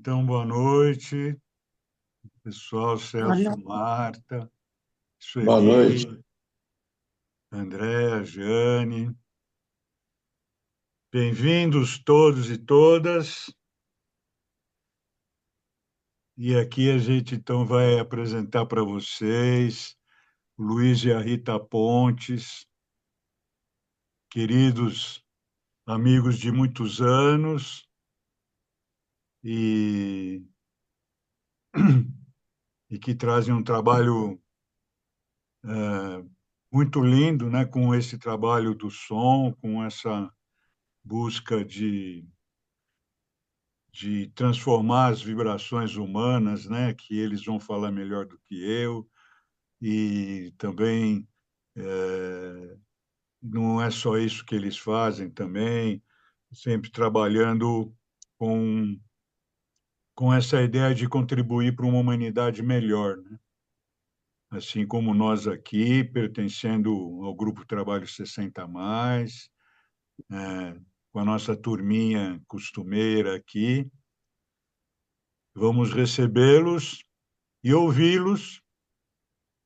Então, boa noite, pessoal, Boa Celso, noite. Marta, Boa noite. Sueli, Andréa, Jane. Bem-vindos todos e todas. E aqui a gente então vai apresentar para vocês o Luiz e a Rita Pontes, queridos amigos de muitos anos e, e que trazem um trabalho muito lindo, né, com esse trabalho do som, com essa busca de transformar as vibrações humanas, né, que eles vão falar melhor do que eu, e também não é só isso que eles fazem também, sempre trabalhando com, com essa ideia de contribuir para uma humanidade melhor, né? Assim como nós aqui, pertencendo ao Grupo Trabalho 60 mais, com a nossa turminha costumeira aqui, vamos recebê-los e ouvi-los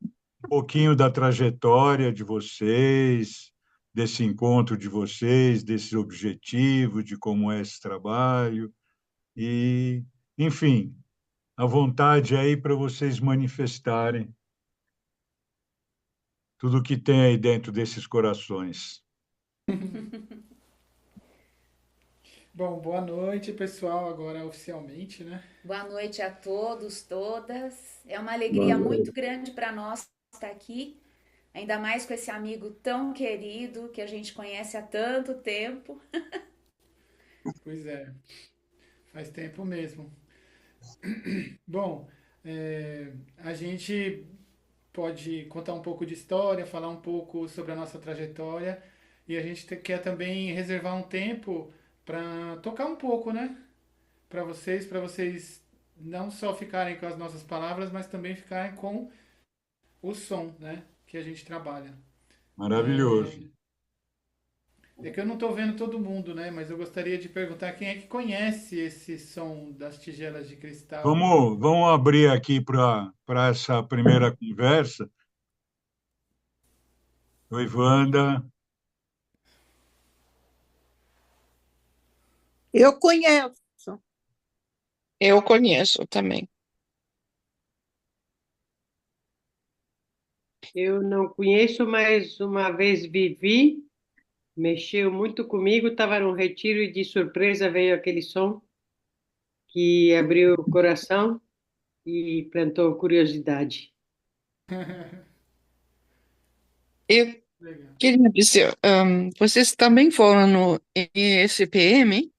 um pouquinho da trajetória de vocês, desse encontro de vocês, desse objetivo, de como é esse trabalho e, enfim, a vontade aí para vocês manifestarem tudo o que tem aí dentro desses corações. Bom, boa noite, pessoal, agora oficialmente, né? Boa noite a todos, todas. É uma Boa alegria noite. muito grande para nós estar aqui, ainda mais com esse amigo tão querido que a gente conhece há tanto tempo. Pois é, faz tempo mesmo. Bom, a gente pode contar um pouco de história, falar um pouco sobre a nossa trajetória e a gente quer também reservar um tempo para tocar um pouco, né? Para vocês não só ficarem com as nossas palavras, mas também ficarem com o som, né? Que a gente trabalha. Maravilhoso. É que eu não estou vendo todo mundo, né? Mas eu gostaria de perguntar quem é que conhece esse som das tigelas de cristal. Vamos abrir aqui para essa primeira conversa. Oi, Wanda. Eu conheço. Eu conheço também. Eu não conheço, mas uma vez vivi, mexeu muito comigo, estava num retiro e de surpresa veio aquele som que abriu o coração e plantou curiosidade. Eu Legal. queria dizer, vocês também foram no ESPM?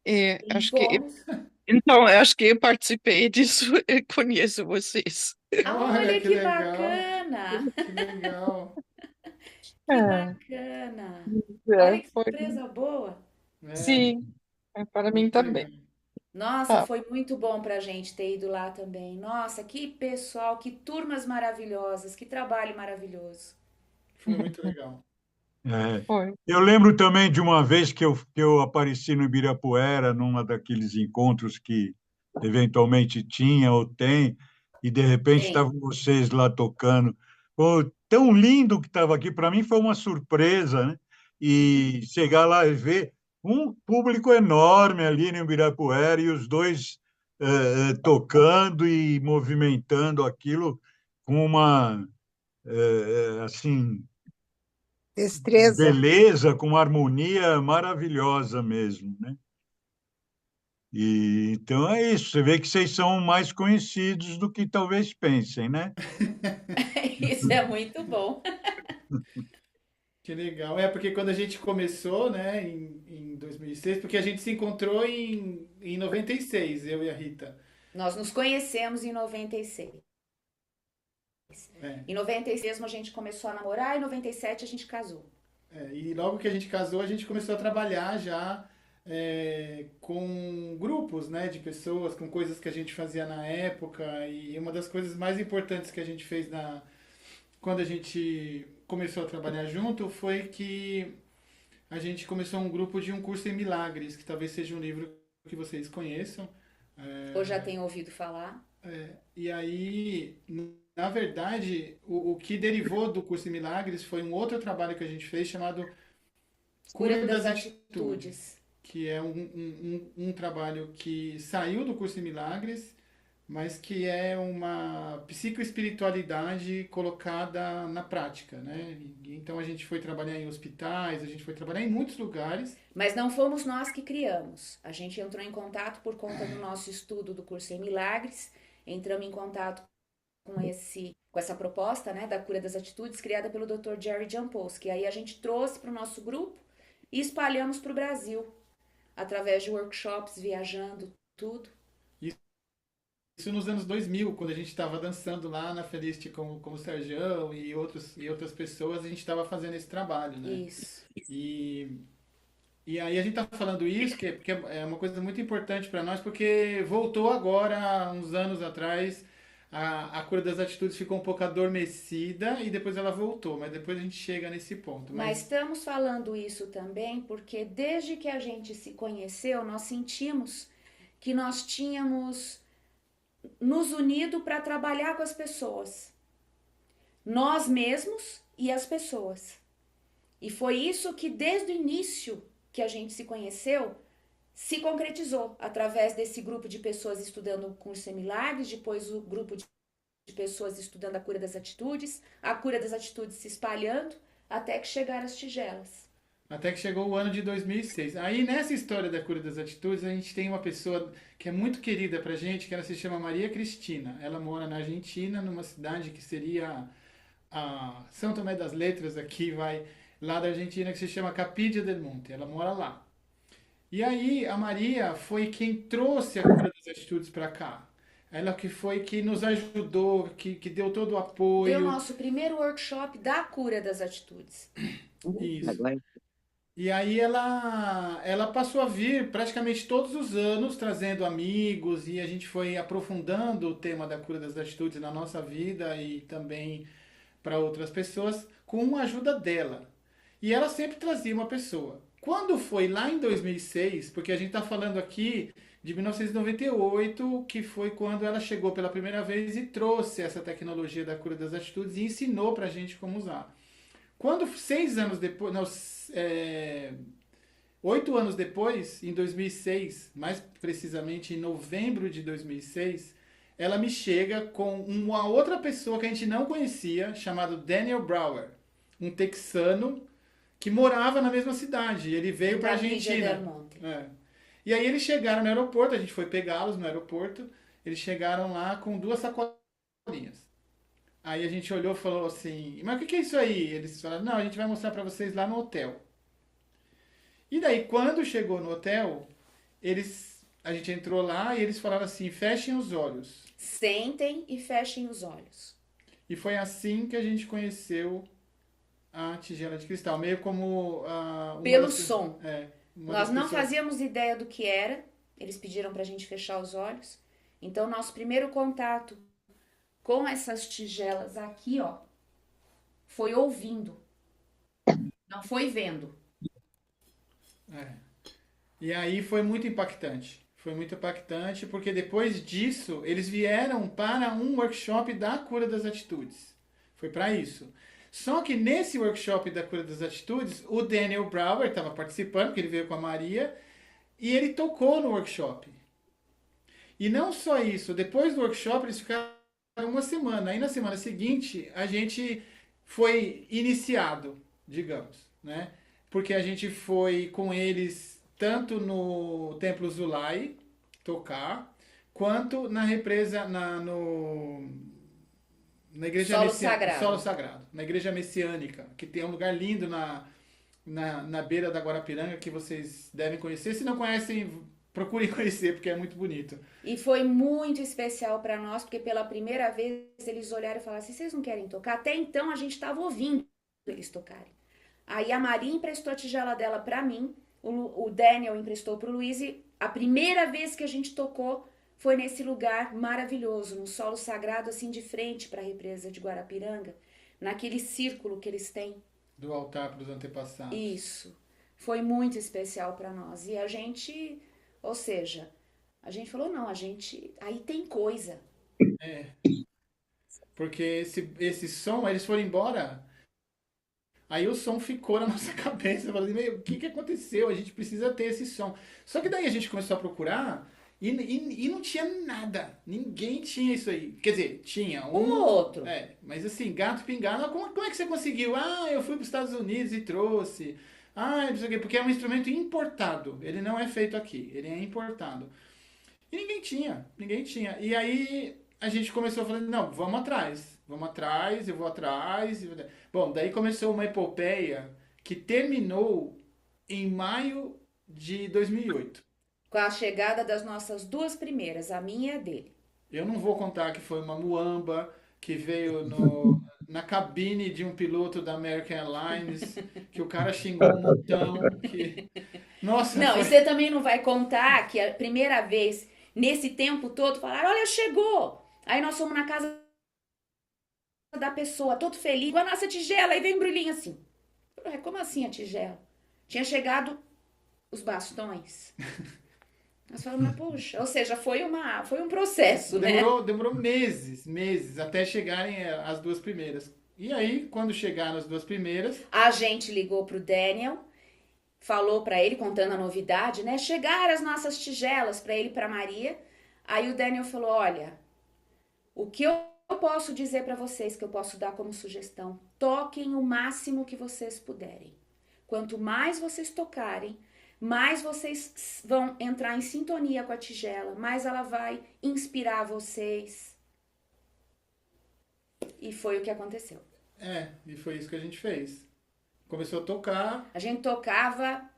Sim, Acho que, fomos. então, eu acho que eu participei disso e conheço vocês. Olha Olha que que legal, bacana! que legal. Que É, bacana! Olha é, que foi, surpresa boa! É, sim, para mim muito também. legal. Nossa, Ah, foi muito bom para a gente ter ido lá também. Nossa, que pessoal, que turmas maravilhosas, que trabalho maravilhoso. Foi muito legal. É, foi. eu lembro também de uma vez que eu apareci no Ibirapuera, numa daqueles encontros que eventualmente tinha ou tem, e de repente Tem. estavam vocês lá tocando. Pô, tão lindo que estava aqui, para mim foi uma surpresa, né? E chegar lá e ver um público enorme ali no Ibirapuera e os dois tocando e movimentando aquilo com uma, assim, Destreza. beleza, com uma harmonia maravilhosa mesmo, né? E então é isso. Você vê que vocês são mais conhecidos do que talvez pensem, né? Isso é muito bom. Que legal. É porque quando a gente começou, né, em 2006, porque a gente se encontrou em 96, eu e a Rita. Nós nos conhecemos em 96. É, Em 96 a gente começou a namorar e em 97 a gente casou. e logo que a gente casou, a gente começou a trabalhar já com grupos, né, de pessoas, com coisas que a gente fazia na época. E uma das coisas mais importantes que a gente fez quando a gente começou a trabalhar junto foi que a gente começou um grupo de um curso em milagres, que talvez seja um livro que vocês conheçam, Ou já tem ouvido falar? E aí, na verdade, o que derivou do curso de milagres foi um outro trabalho que a gente fez chamado Cura Cura das das Atitudes, atitudes. que é um trabalho que saiu do curso de milagres, mas que é uma psicoespiritualidade colocada na prática, né? Então a gente foi trabalhar em hospitais, a gente foi trabalhar em muitos lugares. Mas não fomos nós que criamos. A gente entrou em contato por conta do nosso estudo do curso em Milagres. Entramos em contato com essa proposta, né, da cura das atitudes, criada pelo Dr. Jerry Jampolsky. Aí a gente trouxe para o nosso grupo e espalhamos para o Brasil, através de workshops, viajando, tudo. Isso nos anos 2000, quando a gente estava dançando lá na Felicity com o Sergião e outras pessoas, a gente estava fazendo esse trabalho, né? Isso. E aí a gente está falando isso, porque é uma coisa muito importante para nós, porque voltou agora, uns anos atrás, a cura das atitudes ficou um pouco adormecida e depois ela voltou, mas depois a gente chega nesse ponto. Mas estamos falando isso também porque desde que a gente se conheceu, nós sentimos que nós tínhamos nos unido para trabalhar com as pessoas. Nós mesmos e as pessoas. E foi isso que desde o início que a gente se conheceu, se concretizou através desse grupo de pessoas estudando o curso em Milagres, depois o grupo de pessoas estudando a cura das atitudes se espalhando, até que chegaram as tigelas. Até que chegou o ano de 2006. Aí nessa história da cura das atitudes, a gente tem uma pessoa que é muito querida pra gente, que ela se chama Maria Cristina. Ela mora na Argentina, numa cidade que seria a São Tomé das Letras, aqui vai, lá da Argentina, que se chama Capilla del Monte. Ela mora lá. E aí a Maria foi quem trouxe a cura das atitudes para cá. Ela que foi que nos ajudou, que deu todo o Deu o apoio. nosso primeiro workshop da cura das atitudes. Isso. E aí ela passou a vir praticamente todos os anos, trazendo amigos, e a gente foi aprofundando o tema da cura das atitudes na nossa vida e também para outras pessoas, com a ajuda dela. E ela sempre trazia uma pessoa. Quando foi lá em 2006, porque a gente está falando aqui de 1998, que foi quando ela chegou pela primeira vez e trouxe essa tecnologia da cura das atitudes e ensinou para a gente como usar. Quando 6 anos depois, não, 8 anos depois, em 2006, mais precisamente em novembro de 2006, ela me chega com uma outra pessoa que a gente não conhecia, chamado Daniel Brower, um texano que morava na mesma cidade. Ele veio para a Argentina. E aí eles chegaram no aeroporto, a gente foi pegá-los no aeroporto, eles chegaram lá com 2 sacolinhas. Aí a gente olhou e falou assim, mas o que é isso aí? Eles falaram, não, a gente vai mostrar para vocês lá no hotel. E daí, quando chegou no hotel, a gente entrou lá e eles falaram assim, fechem os olhos. Sentem e fechem os olhos. E foi assim que a gente conheceu a tigela de cristal, meio como... pelo som. Nós não fazíamos ideia do que era, eles pediram pra gente fechar os olhos. Então, nosso primeiro contato com essas tigelas aqui, ó, foi ouvindo, não foi vendo. E aí foi muito impactante. Foi muito impactante porque depois disso eles vieram para um workshop da cura das atitudes. Foi para isso. Só que nesse workshop da cura das atitudes, o Daniel Brower estava participando, porque ele veio com a Maria, e ele tocou no workshop. E não só isso, depois do workshop eles ficaram uma semana. Aí na semana seguinte a gente foi iniciado, digamos, né? Porque a gente foi com eles tanto no Templo Zulai tocar, quanto na represa, na igreja Solo Sagrado, na igreja messiânica, que tem um lugar lindo na beira da Guarapiranga que vocês devem conhecer. Se não conhecem, procurem conhecer, porque é muito bonito. E foi muito especial para nós, porque pela primeira vez eles olharam e falaram assim, vocês não querem tocar? Até então a gente estava ouvindo eles tocarem. Aí a Maria emprestou a tigela dela para mim, o Daniel emprestou para o Luiz, e a primeira vez que a gente tocou foi nesse lugar maravilhoso, no solo sagrado, assim de frente para a represa de Guarapiranga, naquele círculo que eles têm. Do altar para os antepassados. Isso. Foi muito especial para nós. E a gente, ou seja, A gente falou, não, aí tem coisa. É, porque esse som, eles foram embora, aí o som ficou na nossa cabeça. Eu falei, meu, o que que aconteceu? A gente precisa ter esse som. Só que daí a gente começou a procurar e não tinha nada. Ninguém tinha isso aí. Quer dizer, tinha Um ou outro. mas assim, gato pingado, como é que você conseguiu? Ah, eu fui para os Estados Unidos e trouxe. Ah, não sei o quê, porque é um instrumento importado. Ele não é feito aqui, ele é importado. E ninguém tinha. E aí a gente começou a falar, não, vamos atrás, eu vou atrás. Bom, daí começou uma epopeia que terminou em maio de 2008. Com a chegada das nossas duas primeiras, a minha e a dele. Eu não vou contar que foi uma muamba que veio na cabine de um piloto da American Airlines, que o cara xingou um montão, que... Nossa, Não, foi... e você também não vai contar que a primeira vez, nesse tempo todo, falaram, olha, chegou! Aí nós fomos na casa da pessoa, todo feliz, com a nossa tigela, aí vem um embrulhinho assim. Eu falei, como assim a tigela? Tinha chegado os bastões. Nós falamos, poxa, ou seja, foi um processo, né? Demorou meses, até chegarem as duas primeiras. E aí, quando chegaram as duas primeiras, A gente ligou pro Daniel, falou pra ele, contando a novidade, né? Chegaram as nossas tigelas pra ele e pra Maria. Aí o Daniel falou, olha, o que eu posso dizer pra vocês, que eu posso dar como sugestão, toquem o máximo que vocês puderem. Quanto mais vocês tocarem, mais vocês vão entrar em sintonia com a tigela, mais ela vai inspirar vocês. E foi o que aconteceu. e foi isso que a gente fez. Começou a tocar, A gente tocava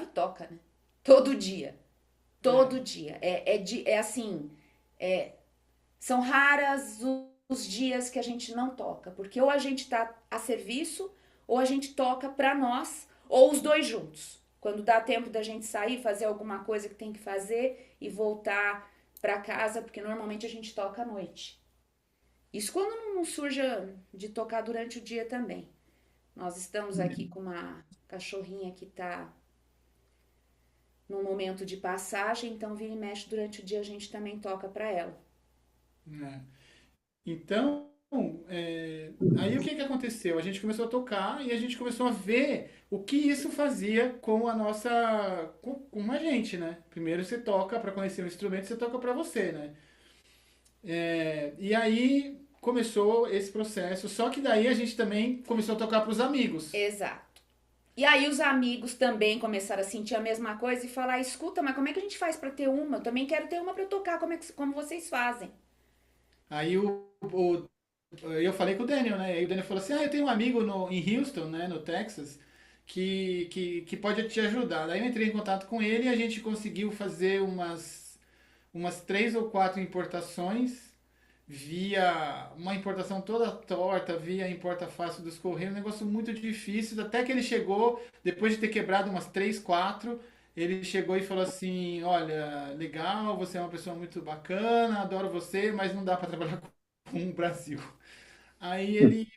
e toca, né? Todo dia. Todo dia. É assim, são raras os dias que a gente não toca, porque ou a gente tá a serviço, ou a gente toca pra nós, ou os dois juntos. Quando dá tempo da gente sair, fazer alguma coisa que tem que fazer e voltar pra casa, porque normalmente a gente toca à noite. Isso quando não surge de tocar durante o dia também. Nós estamos aqui com uma cachorrinha que tá num momento de passagem, então vira e mexe durante o dia a gente também toca pra ela. né? Então, aí o que que aconteceu? A gente começou a tocar e a gente começou a ver o que isso fazia com com a gente, né? Primeiro você toca para conhecer o instrumento, você toca para você, né? E aí começou esse processo, só que daí a gente também começou a tocar para os amigos. Exato. E aí os amigos também começaram a sentir a mesma coisa e falar, escuta, mas como é que a gente faz pra ter uma? Eu também quero ter uma pra eu tocar, como vocês fazem? Aí eu falei com o Daniel, né? Aí o Daniel falou assim, eu tenho um amigo em Houston, né, no Texas, que pode te ajudar. Daí eu entrei em contato com ele e a gente conseguiu fazer umas 3 ou 4 importações via uma importação toda torta, via importa fácil dos Correios, um negócio muito difícil, até que ele chegou, depois de ter quebrado umas 3, 4, ele chegou e falou assim, olha, legal, você é uma pessoa muito bacana, adoro você, mas não dá para trabalhar com o Brasil. Aí ele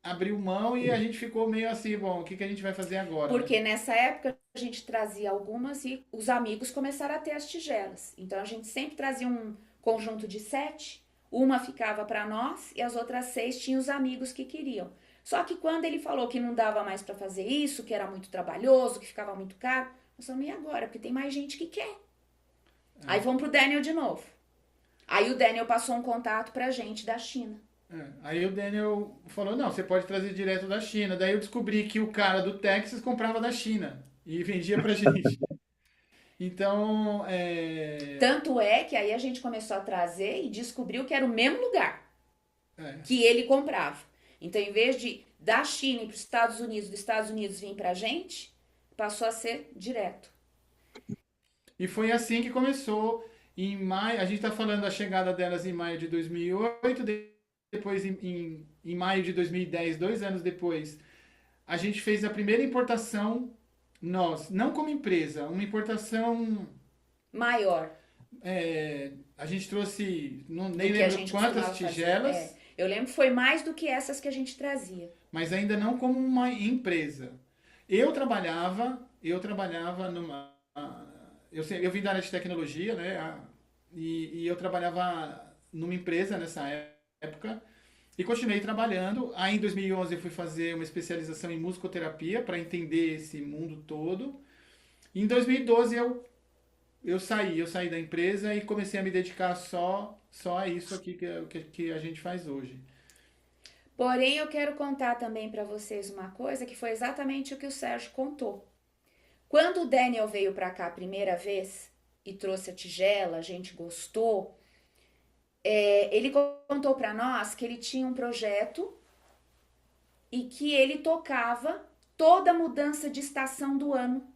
abriu mão e a gente ficou meio assim, bom, o que que a gente vai fazer agora, né? Porque nessa época a gente trazia algumas e os amigos começaram a ter as tigelas. Então a gente sempre trazia um conjunto de 7, uma ficava para nós e as outras 6 tinham os amigos que queriam. Só que quando ele falou que não dava mais para fazer isso, que era muito trabalhoso, que ficava muito caro, nós falamos, e agora? Porque tem mais gente que quer. Aí vamos pro Daniel de novo. Aí o Daniel passou um contato pra gente da China. Aí o Daniel falou, não, você pode trazer direto da China. Daí eu descobri que o cara do Texas comprava da China e vendia pra gente. Então, Tanto é que aí a gente começou a trazer e descobriu que era o mesmo lugar é, que ele comprava. Então, em vez de da China ir para os Estados Unidos, dos Estados Unidos vir pra gente, passou a ser direto. e foi assim que começou em maio. A gente está falando da chegada delas em maio de 2008, depois em maio de 2010, 2 anos depois, a gente fez a primeira importação, nós, não como empresa, uma importação. Maior A gente trouxe, nem do que a lembro gente quantas costumava fazer. tigelas, Eu lembro que foi mais do que essas que a gente trazia. mas ainda não como uma empresa. Eu trabalhava eu vim da área de tecnologia, né? E eu trabalhava numa empresa nessa época e continuei trabalhando. Aí em 2011 eu fui fazer uma especialização em musicoterapia para entender esse mundo todo. E em 2012 eu saí da empresa e comecei a me dedicar só a isso aqui que a gente faz hoje. Porém, eu quero contar também para vocês uma coisa que foi exatamente o que o Sérgio contou. Quando o Daniel veio para cá a primeira vez e trouxe a tigela, a gente gostou, ele contou para nós que ele tinha um projeto e que ele tocava toda mudança de estação do ano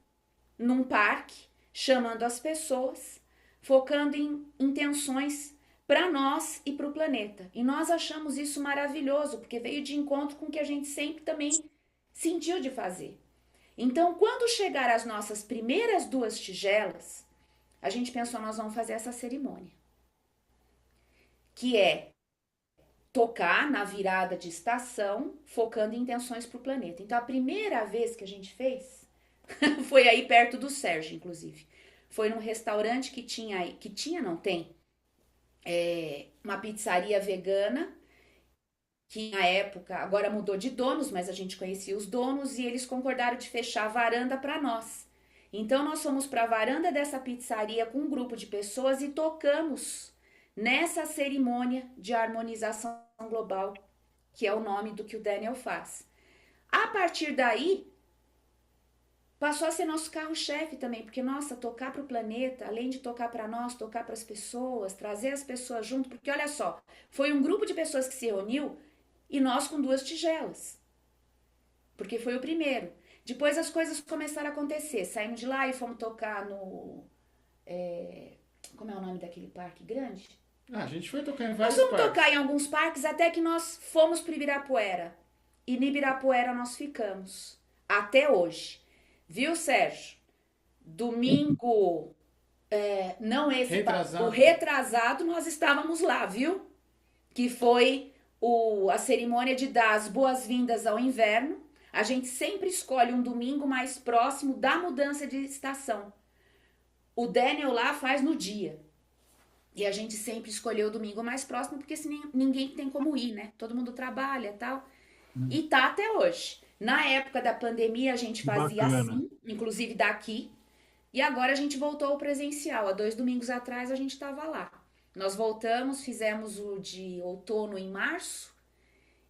num parque, chamando as pessoas, focando em intenções para nós e para o planeta. E nós achamos isso maravilhoso, porque veio de encontro com o que a gente sempre também sentiu de fazer. Então, quando chegar as nossas primeiras 2 tigelas, a gente pensou, nós vamos fazer essa cerimônia, que é tocar na virada de estação, focando em intenções para o planeta. Então, a primeira vez que a gente fez, foi aí perto do Sérgio, inclusive. Foi num restaurante que não tem, uma pizzaria vegana, que na época, agora mudou de donos, mas a gente conhecia os donos e eles concordaram de fechar a varanda para nós. Então nós fomos para a varanda dessa pizzaria com um grupo de pessoas e tocamos nessa cerimônia de harmonização global, que é o nome do que o Daniel faz. A partir daí, passou a ser nosso carro-chefe também, porque, nossa, tocar para o planeta, além de tocar para nós, tocar para as pessoas, trazer as pessoas junto, porque olha só, foi um grupo de pessoas que se reuniu e nós com 2 tigelas, porque foi o primeiro. Depois as coisas começaram a acontecer, saímos de lá e fomos tocar no... como é o nome daquele parque grande? A gente foi tocar em Nós vários fomos parques. tocar em alguns parques até que nós fomos para Ibirapuera. E no Ibirapuera nós ficamos até hoje. Viu, Sérgio? Domingo, não esse, Retrasado. o retrasado, nós estávamos lá, viu? Que foi a cerimônia de dar as boas-vindas ao inverno. A gente sempre escolhe um domingo mais próximo da mudança de estação. O Daniel lá faz no dia. E a gente sempre escolheu o domingo mais próximo, porque assim, ninguém tem como ir, né? Todo mundo trabalha e tal. E tá até hoje. Na época da pandemia, a gente fazia assim, inclusive daqui. E agora a gente voltou ao presencial. Há 2 domingos atrás a gente estava lá. Nós voltamos, fizemos o de outono em março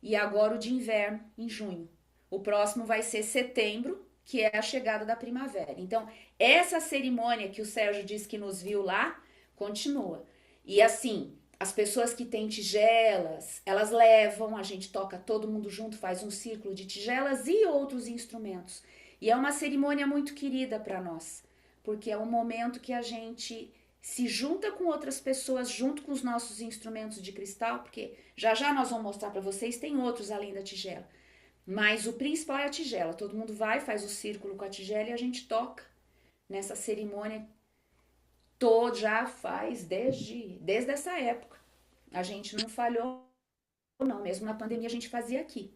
e agora o de inverno em junho. O próximo vai ser setembro, que é a chegada da primavera. Então, essa cerimônia que o Sérgio disse que nos viu lá, continua. E assim, as pessoas que têm tigelas, elas levam, a gente toca todo mundo junto, faz um círculo de tigelas e outros instrumentos. E é uma cerimônia muito querida para nós, porque é um momento que a gente se junta com outras pessoas, junto com os nossos instrumentos de cristal, porque já já nós vamos mostrar para vocês, tem outros além da tigela. Mas o principal é a tigela. Todo mundo vai, faz o círculo com a tigela e a gente toca nessa cerimônia. Já faz desde essa época. A gente não falhou, não. Mesmo na pandemia a gente fazia aqui.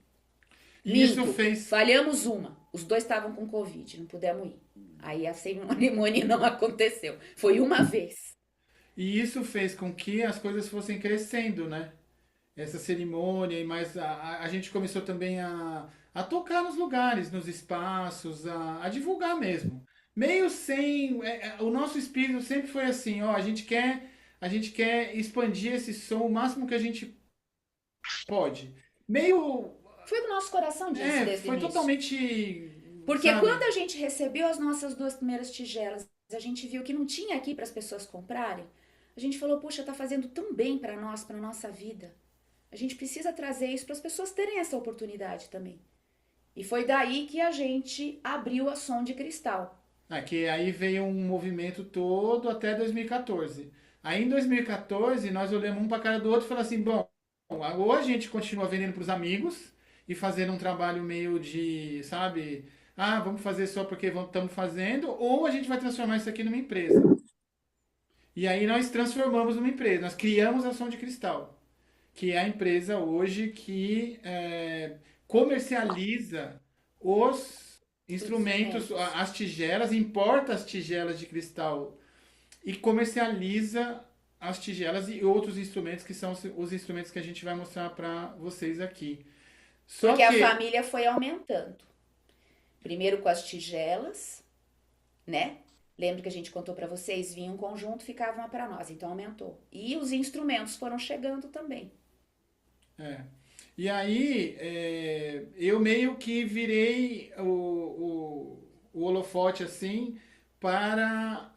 Isso fez... Falhamos uma. Os 2 estavam com Covid, não pudemos ir. Aí a cerimônia não aconteceu. Foi uma vez. E isso fez com que as coisas fossem crescendo, né? Essa cerimônia e mais... A gente começou também a tocar nos lugares, nos espaços, a divulgar mesmo. Meio sem... o nosso espírito sempre foi assim, ó, a gente quer expandir esse som o máximo que a gente pode. Meio... Foi do nosso coração disso desde foi o início. Totalmente... Porque sabe? quando a gente recebeu as nossas 2 primeiras tigelas, a gente viu que não tinha aqui para as pessoas comprarem, a gente falou, puxa, tá fazendo tão bem para nós, para nossa vida. A gente precisa trazer isso para as pessoas terem essa oportunidade também. E foi daí que a gente abriu a Som de Cristal. Que aí veio um movimento todo até 2014. Aí em 2014 nós olhamos um para a cara do outro e falamos assim, bom, ou a gente continua vendendo para os amigos e fazendo um trabalho meio de, sabe, vamos fazer só porque estamos fazendo, ou a gente vai transformar isso aqui numa empresa. E aí nós transformamos numa empresa, nós criamos a Som de Cristal, que é a empresa hoje que comercializa os instrumentos, as tigelas, importa as tigelas de cristal e comercializa as tigelas e outros instrumentos que são os instrumentos que a gente vai mostrar para vocês aqui. Só Porque a que família foi aumentando. Primeiro com as tigelas, né? Lembra que a gente contou para vocês? Vinha um conjunto, ficava uma para nós, então aumentou. E os instrumentos foram chegando também. é. E aí, eu meio que virei o holofote assim para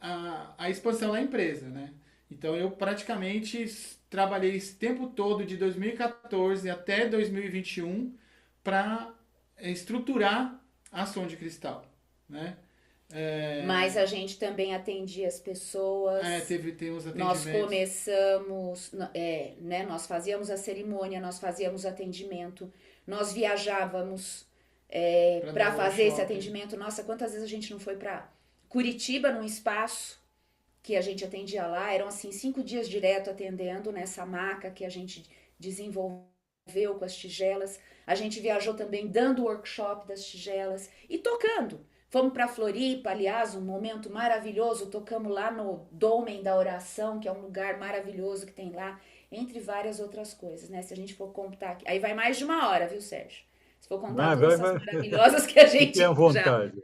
a expansão da empresa, né? Então eu praticamente trabalhei esse tempo todo de 2014 até 2021 para estruturar a Som de Cristal, né? Mas a gente também atendia as pessoas. Tem os Nós atendimentos. começamos, né? Nós fazíamos a cerimônia, nós fazíamos o atendimento, nós viajávamos Pra para dar fazer esse workshop. atendimento. Nossa, quantas vezes a gente não foi para Curitiba, num espaço que a gente atendia lá? Eram assim 5 dias direto atendendo nessa maca que a gente desenvolveu com as tigelas. A gente viajou também dando workshop das tigelas e tocando. Fomos para Floripa, aliás, um momento maravilhoso. Tocamos lá no Dolmen da Oração, que é um lugar maravilhoso que tem lá, entre várias outras coisas, né? Se a gente for contar aqui, aí vai mais de 1 hora, viu, Sérgio? Se for contar todas essas maravilhosas que a gente Fiquem à já. vontade.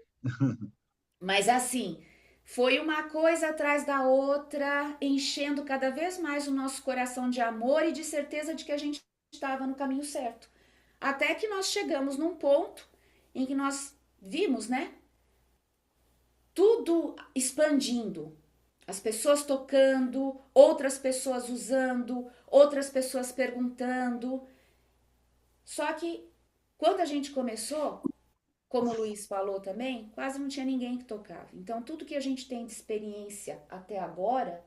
Mas assim, foi uma coisa atrás da outra, enchendo cada vez mais o nosso coração de amor e de certeza de que a gente estava no caminho certo. Até que nós chegamos num ponto em que nós vimos, né? Tudo expandindo. As pessoas tocando, outras pessoas usando, outras pessoas perguntando. Só que quando a gente começou, como o Luiz falou também, quase não tinha ninguém que tocava. Então, tudo que a gente tem de experiência até agora,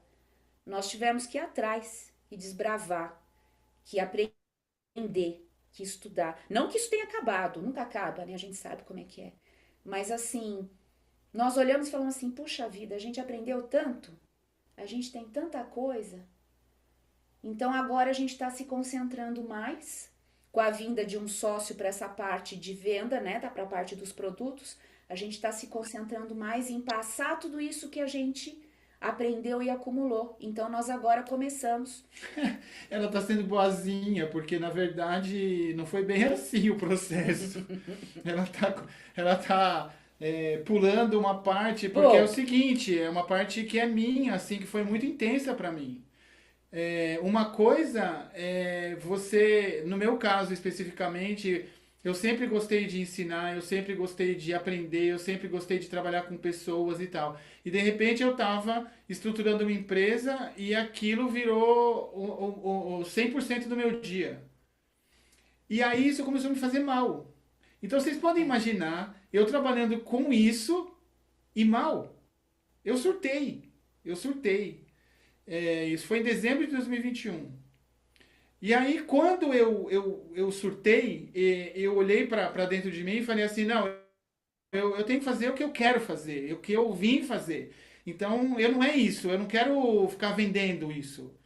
nós tivemos que ir atrás e desbravar, que aprender, que estudar. Não que isso tenha acabado, nunca acaba, né? A gente sabe como é que é. Mas assim, nós olhamos e falamos assim, puxa vida, a gente aprendeu tanto, a gente tem tanta coisa. Então agora a gente está se concentrando mais com a vinda de um sócio para essa parte de venda, né, para a parte dos produtos. A gente está se concentrando mais em passar tudo isso que a gente aprendeu e acumulou. Então nós agora começamos. Ela tá sendo boazinha, porque na verdade não foi bem assim o processo. Ela tá pulando uma parte, porque é o seguinte, é uma parte que é minha, assim, que foi muito intensa para mim. Uma coisa é você, no meu caso especificamente, eu sempre gostei de ensinar, eu sempre gostei de aprender, eu sempre gostei de trabalhar com pessoas e tal. E de repente eu estava estruturando uma empresa e aquilo virou o 100% do meu dia. E aí isso começou a me fazer mal. Então vocês podem imaginar eu trabalhando com isso e mal. Eu surtei. Eu surtei. Isso foi em dezembro de 2021. E aí, quando eu surtei, eu olhei para dentro de mim e falei assim: não, eu tenho que fazer o que eu quero fazer, o que eu vim fazer. Então, eu não é isso, eu não quero ficar vendendo isso.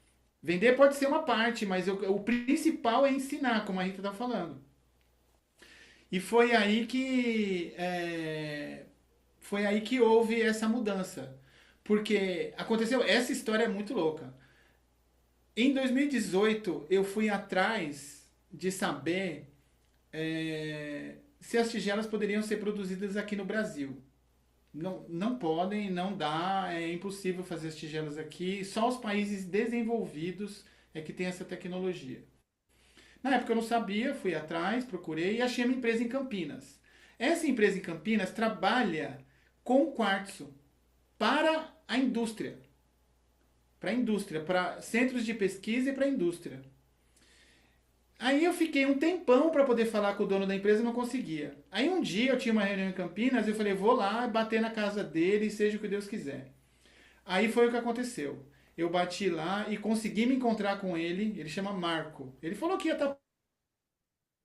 Vender pode ser uma parte, mas o principal é ensinar, como a Rita está falando. E foi aí que houve essa mudança. Porque aconteceu, essa história é muito louca. Em 2018, eu fui atrás de saber se as tigelas poderiam ser produzidas aqui no Brasil. Não, não podem, não dá, é impossível fazer as tigelas aqui. Só os países desenvolvidos é que tem essa tecnologia. Na época eu não sabia, fui atrás, procurei e achei uma empresa em Campinas. Essa empresa em Campinas trabalha com quartzo para a indústria. Para a indústria, para centros de pesquisa e para a indústria. Aí eu fiquei um tempão para poder falar com o dono da empresa e não conseguia. Aí um dia eu tinha uma reunião em Campinas e eu falei, vou lá bater na casa dele, seja o que Deus quiser. Aí foi o que aconteceu. Eu bati lá e consegui me encontrar com ele, ele chama Marco. Ele falou que ia estar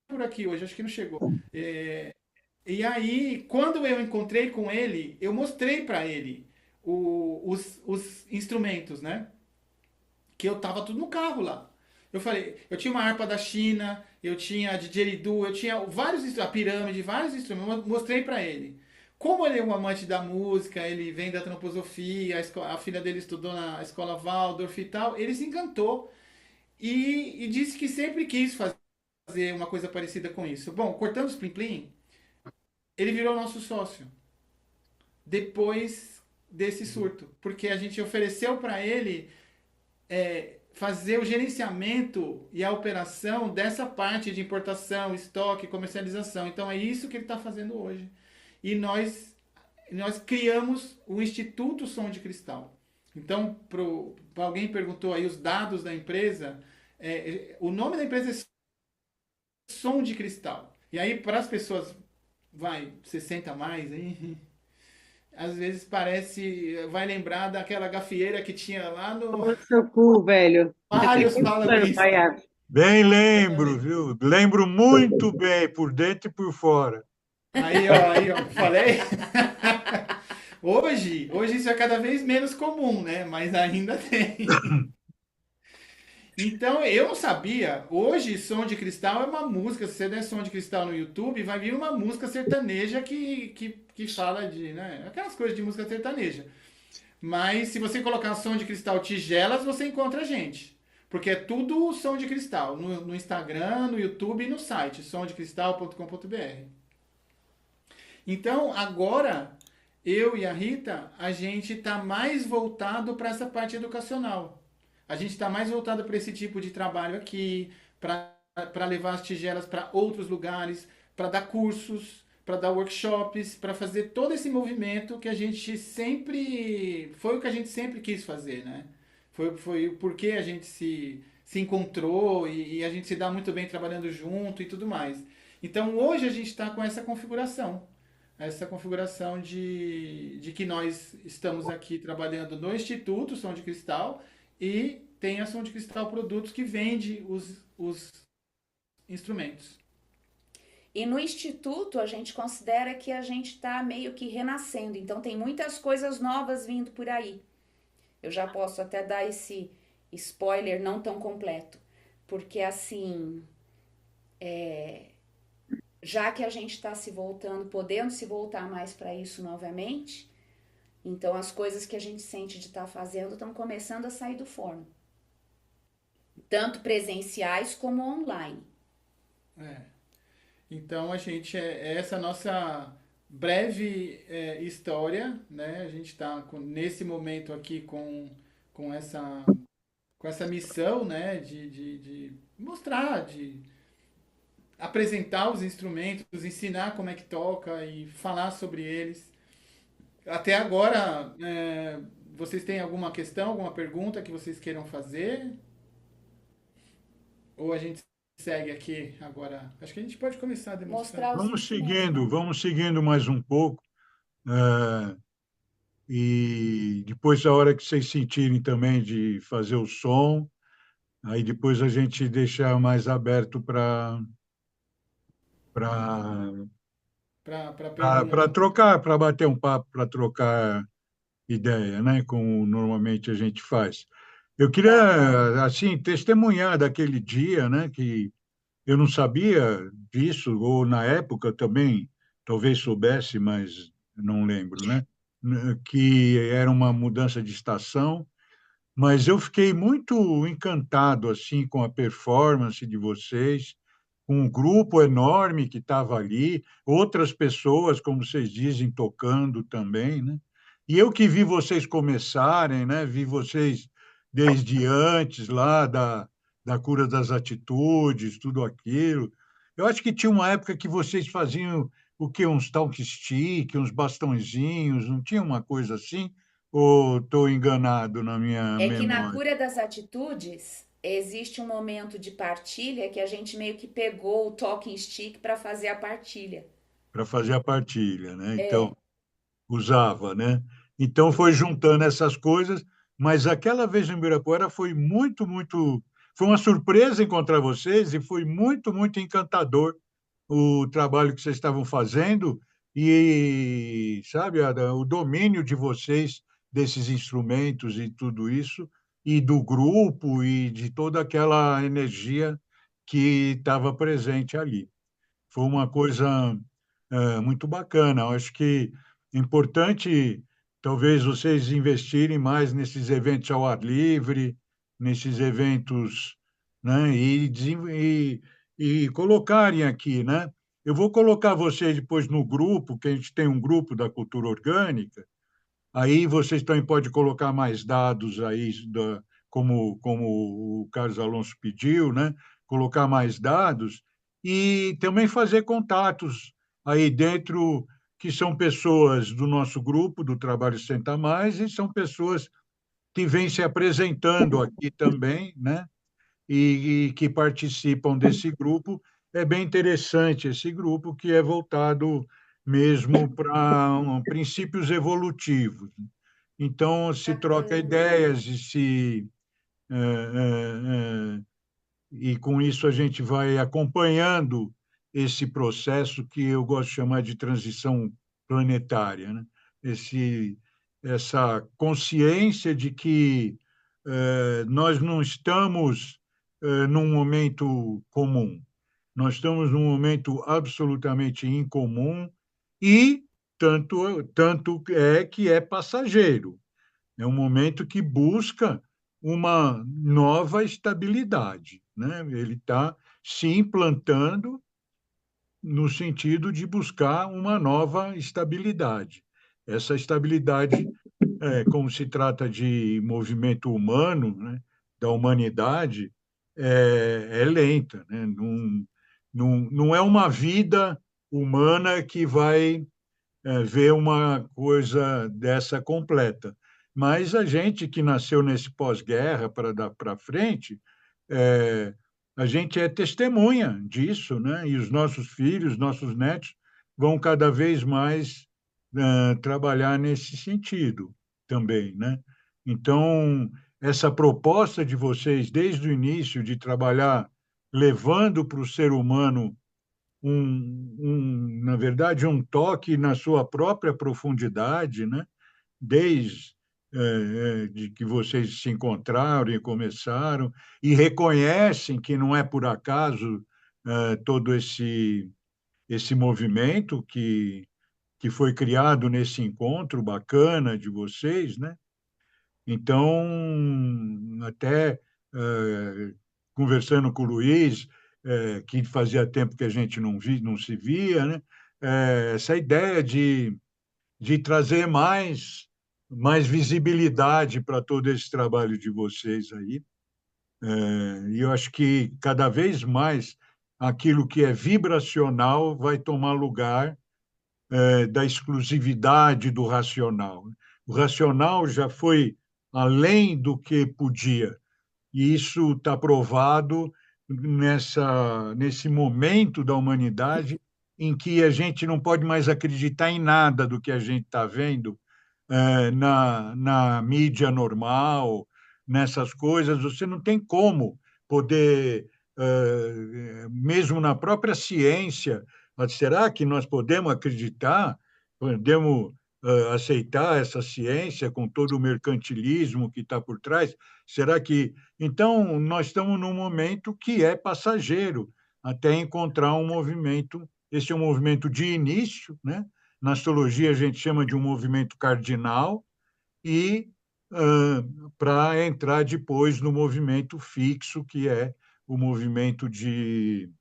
por aqui hoje, acho que não chegou. E aí, quando eu encontrei com ele, eu mostrei para ele os instrumentos, né? Que eu tava tudo no carro lá. Eu falei, eu tinha uma harpa da China, eu tinha a didgeridoo, eu tinha vários a pirâmide, vários instrumentos, mostrei para ele. como ele é um amante da música, ele vem da antroposofia, a filha dele estudou na escola Waldorf e tal, ele se encantou e disse que sempre quis fazer uma coisa parecida com isso. Bom, cortando os Plim Plim, ele virou nosso sócio depois desse surto, porque a gente ofereceu para ele fazer o gerenciamento e a operação dessa parte de importação, estoque, comercialização. Então é isso que ele está fazendo hoje. E nós criamos o Instituto Som de Cristal. Então, alguém perguntou aí os dados da empresa, o nome da empresa é Som de Cristal. E aí, para as pessoas, 60 a mais, aí, às vezes vai lembrar daquela gafieira que tinha lá no... Ô, seu cu, velho. Vários falam isso. Bem lembro, viu? Lembro muito bem, por dentro e por fora. Aí, ó, falei. Hoje isso é cada vez menos comum, né? Mas ainda tem. Então, eu não sabia. Hoje, Som de Cristal é uma música. Se você der Som de Cristal no YouTube, vai vir uma música sertaneja que fala de, né? Aquelas coisas de música sertaneja. Mas se você colocar Som de Cristal Tigelas, você encontra a gente. Porque é tudo Som de Cristal. No Instagram, no YouTube e no site, somdecristal.com.br. Então, agora, eu e a Rita, a gente está mais voltado para essa parte educacional. A gente está mais voltado para esse tipo de trabalho aqui, para levar as tigelas para outros lugares, para dar cursos, para dar workshops, para fazer todo esse movimento que a gente sempre... Foi o que a gente sempre quis fazer, né? Foi o porquê a gente se encontrou e a gente se dá muito bem trabalhando junto e tudo mais. Então, hoje a gente está com essa configuração de que nós estamos aqui trabalhando no Instituto Som de Cristal e tem a Som de Cristal Produtos que vende os instrumentos. E no Instituto a gente considera que a gente está meio que renascendo, então tem muitas coisas novas vindo por aí. Eu já posso até dar esse spoiler não tão completo, porque assim, já que a gente está se voltando, podendo se voltar mais para isso novamente, então as coisas que a gente sente de estar fazendo estão começando a sair do forno. Tanto presenciais como online. Então a gente essa nossa breve história, né? A gente está nesse momento aqui com essa missão, né? De mostrar, de apresentar os instrumentos, ensinar como é que toca e falar sobre eles. Até agora, vocês têm alguma questão, alguma pergunta que vocês queiram fazer? Ou a gente segue aqui agora? Acho que a gente pode começar a demonstrar. Vamos seguindo mais um pouco. E depois, a hora que vocês sentirem também de fazer o som, aí depois a gente deixa mais aberto para trocar, para bater um papo, para trocar ideia, né? Como normalmente a gente faz. Eu queria, assim, testemunhar daquele dia, né? Que eu não sabia disso, ou na época também, talvez soubesse, mas não lembro, né? Que era uma mudança de estação, mas eu fiquei muito encantado assim com a performance de vocês, com um grupo enorme que estava ali, outras pessoas, como vocês dizem, tocando também, né? E eu que vi vocês começarem, né? Vi vocês desde antes lá da cura das atitudes, tudo aquilo. Eu acho que tinha uma época que vocês faziam o quê? Uns talk stick, uns bastõezinhos, não tinha uma coisa assim? Ou estou enganado na minha memória? Que na memória? cura das atitudes existe um momento de partilha que a gente meio que pegou o talking stick para fazer a partilha. Para fazer a partilha, né? Então, usava, né? Então, foi juntando essas coisas, mas aquela vez em Ibirapuera foi foi uma surpresa encontrar vocês e foi muito, muito encantador o trabalho que vocês estavam fazendo e, sabe, o domínio de vocês desses instrumentos e tudo isso, e do grupo e de toda aquela energia que estava presente ali. Foi uma coisa muito bacana. Eu acho que é importante, talvez, vocês investirem mais nesses eventos ao ar livre, nesses eventos, né? E colocarem aqui, né? Eu vou colocar vocês depois no grupo, que a gente tem um grupo da cultura orgânica. Aí vocês também podem colocar mais dados aí, como o Carlos Alonso pediu, né? Colocar mais dados e também fazer contatos aí dentro, que são pessoas do nosso grupo, do Trabalho Senta Mais, e são pessoas que vêm se apresentando aqui também, né? E que participam desse grupo. É bem interessante esse grupo, que é voltado mesmo para princípios evolutivos. Então, se troca Bacana. ideias e com isso a gente vai acompanhando esse processo que eu gosto de chamar de transição planetária, né? Essa consciência de que nós não estamos num momento comum, nós estamos num momento absolutamente incomum e tanto é que é passageiro. É um momento que busca uma nova estabilidade, né? Ele está se implantando no sentido de buscar uma nova estabilidade. Essa estabilidade, como se trata de movimento humano, né, da humanidade, é lenta, né? Não é uma vida humana que vai ver uma coisa dessa completa. Mas a gente que nasceu nesse pós-guerra para dar para frente, é, a gente é testemunha disso, né? E os nossos filhos, nossos netos, vão cada vez mais trabalhar nesse sentido também, né? Então, essa proposta de vocês, desde o início, de trabalhar levando para o ser humano na verdade, um toque na sua própria profundidade, né? Desde de que vocês se encontraram e começaram, e reconhecem que não é por acaso todo esse movimento que foi criado nesse encontro bacana de vocês, né? Então, até conversando com o Luiz, que fazia tempo que a gente não se via, né? Essa ideia de trazer mais visibilidade para todo esse trabalho de vocês aí. E eu acho que cada vez mais aquilo que é vibracional vai tomar lugar da exclusividade do racional. O racional já foi além do que podia, e isso está provado nesse momento da humanidade em que a gente não pode mais acreditar em nada do que a gente está vendo na mídia normal, nessas coisas. Você não tem como poder, mesmo na própria ciência, mas será que nós podemos acreditar, podemos aceitar essa ciência com todo o mercantilismo que está por trás? Será que... Então, nós estamos num momento que é passageiro, até encontrar um movimento. Esse é um movimento de início, né? Na astrologia, a gente chama de um movimento cardinal, e para entrar depois no movimento fixo, que é o movimento de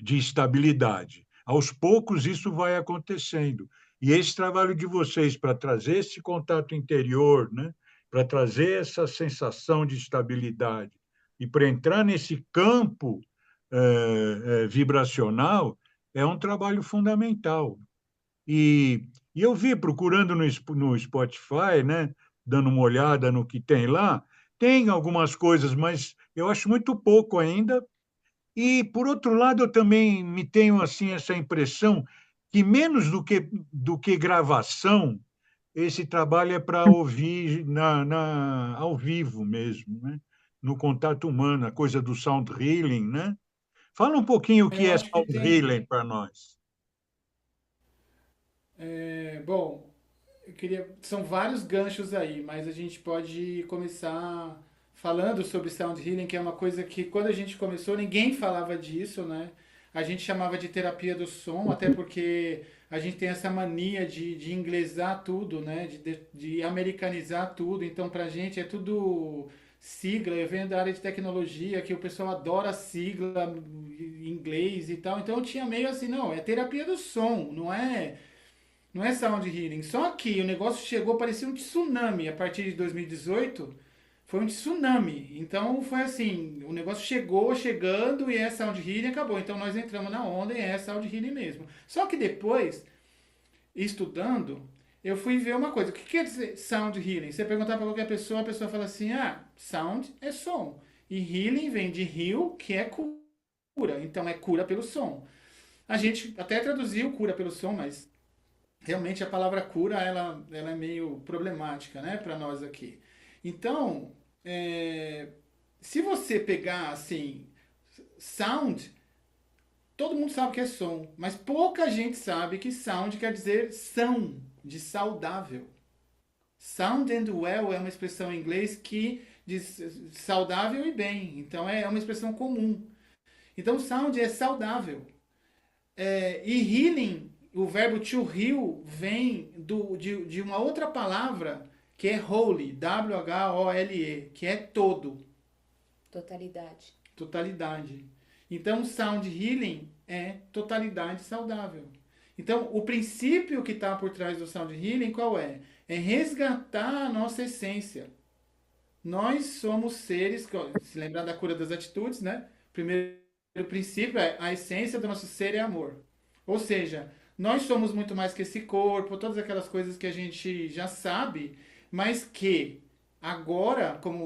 estabilidade. Aos poucos, isso vai acontecendo. E esse trabalho de vocês para trazer esse contato interior, né? Para trazer essa sensação de estabilidade e para entrar nesse campo vibracional, é um trabalho fundamental. E eu vi, procurando no Spotify, né, dando uma olhada no que tem lá, tem algumas coisas, mas eu acho muito pouco ainda. E, por outro lado, eu também me tenho assim essa impressão que, menos do que gravação, esse trabalho é para ouvir ao vivo mesmo, né? No contato humano, a coisa do sound healing, né? Fala um pouquinho o que Eu é acho que sound tem. healing para nós. Bom, eu queria. São vários ganchos aí, mas a gente pode começar falando sobre sound healing, que é uma coisa que quando a gente começou ninguém falava disso, né? A gente chamava de terapia do som, até porque a gente tem essa mania de inglesar tudo, né? De americanizar tudo. Então, pra gente é tudo sigla. Eu venho da área de tecnologia, que o pessoal adora sigla em inglês e tal. Então, eu tinha meio assim, não, é terapia do som, não é sound healing. Só que o negócio chegou, parecia um tsunami a partir de 2018. Foi um tsunami. Então foi assim, o negócio chegou, chegando e é sound healing e acabou. Então nós entramos na onda e é sound healing mesmo. Só que depois, estudando, eu fui ver uma coisa. O que quer dizer sound healing? Você perguntar para qualquer pessoa, a pessoa fala assim: ah, sound é som. E healing vem de heal, que é cura. Então é cura pelo som. A gente até traduziu cura pelo som, mas realmente a palavra cura ela é meio problemática, né, para nós aqui. Então, é, se você pegar assim, sound, todo mundo sabe que é som, mas pouca gente sabe que sound quer dizer são, de saudável. Sound and well é uma expressão em inglês que diz saudável e bem, então é uma expressão comum. Então, sound é saudável. E healing, o verbo to heal, vem de uma outra palavra que é holy, W-H-O-L-E, que é todo, Totalidade. totalidade. Então, sound healing é totalidade saudável. Então, o princípio que está por trás do sound healing qual é? É resgatar a nossa essência. Nós somos seres, se lembrar da cura das atitudes, né? Primeiro princípio é a essência do nosso ser é amor. Ou seja, nós somos muito mais que esse corpo, todas aquelas coisas que a gente já sabe, mas que agora, como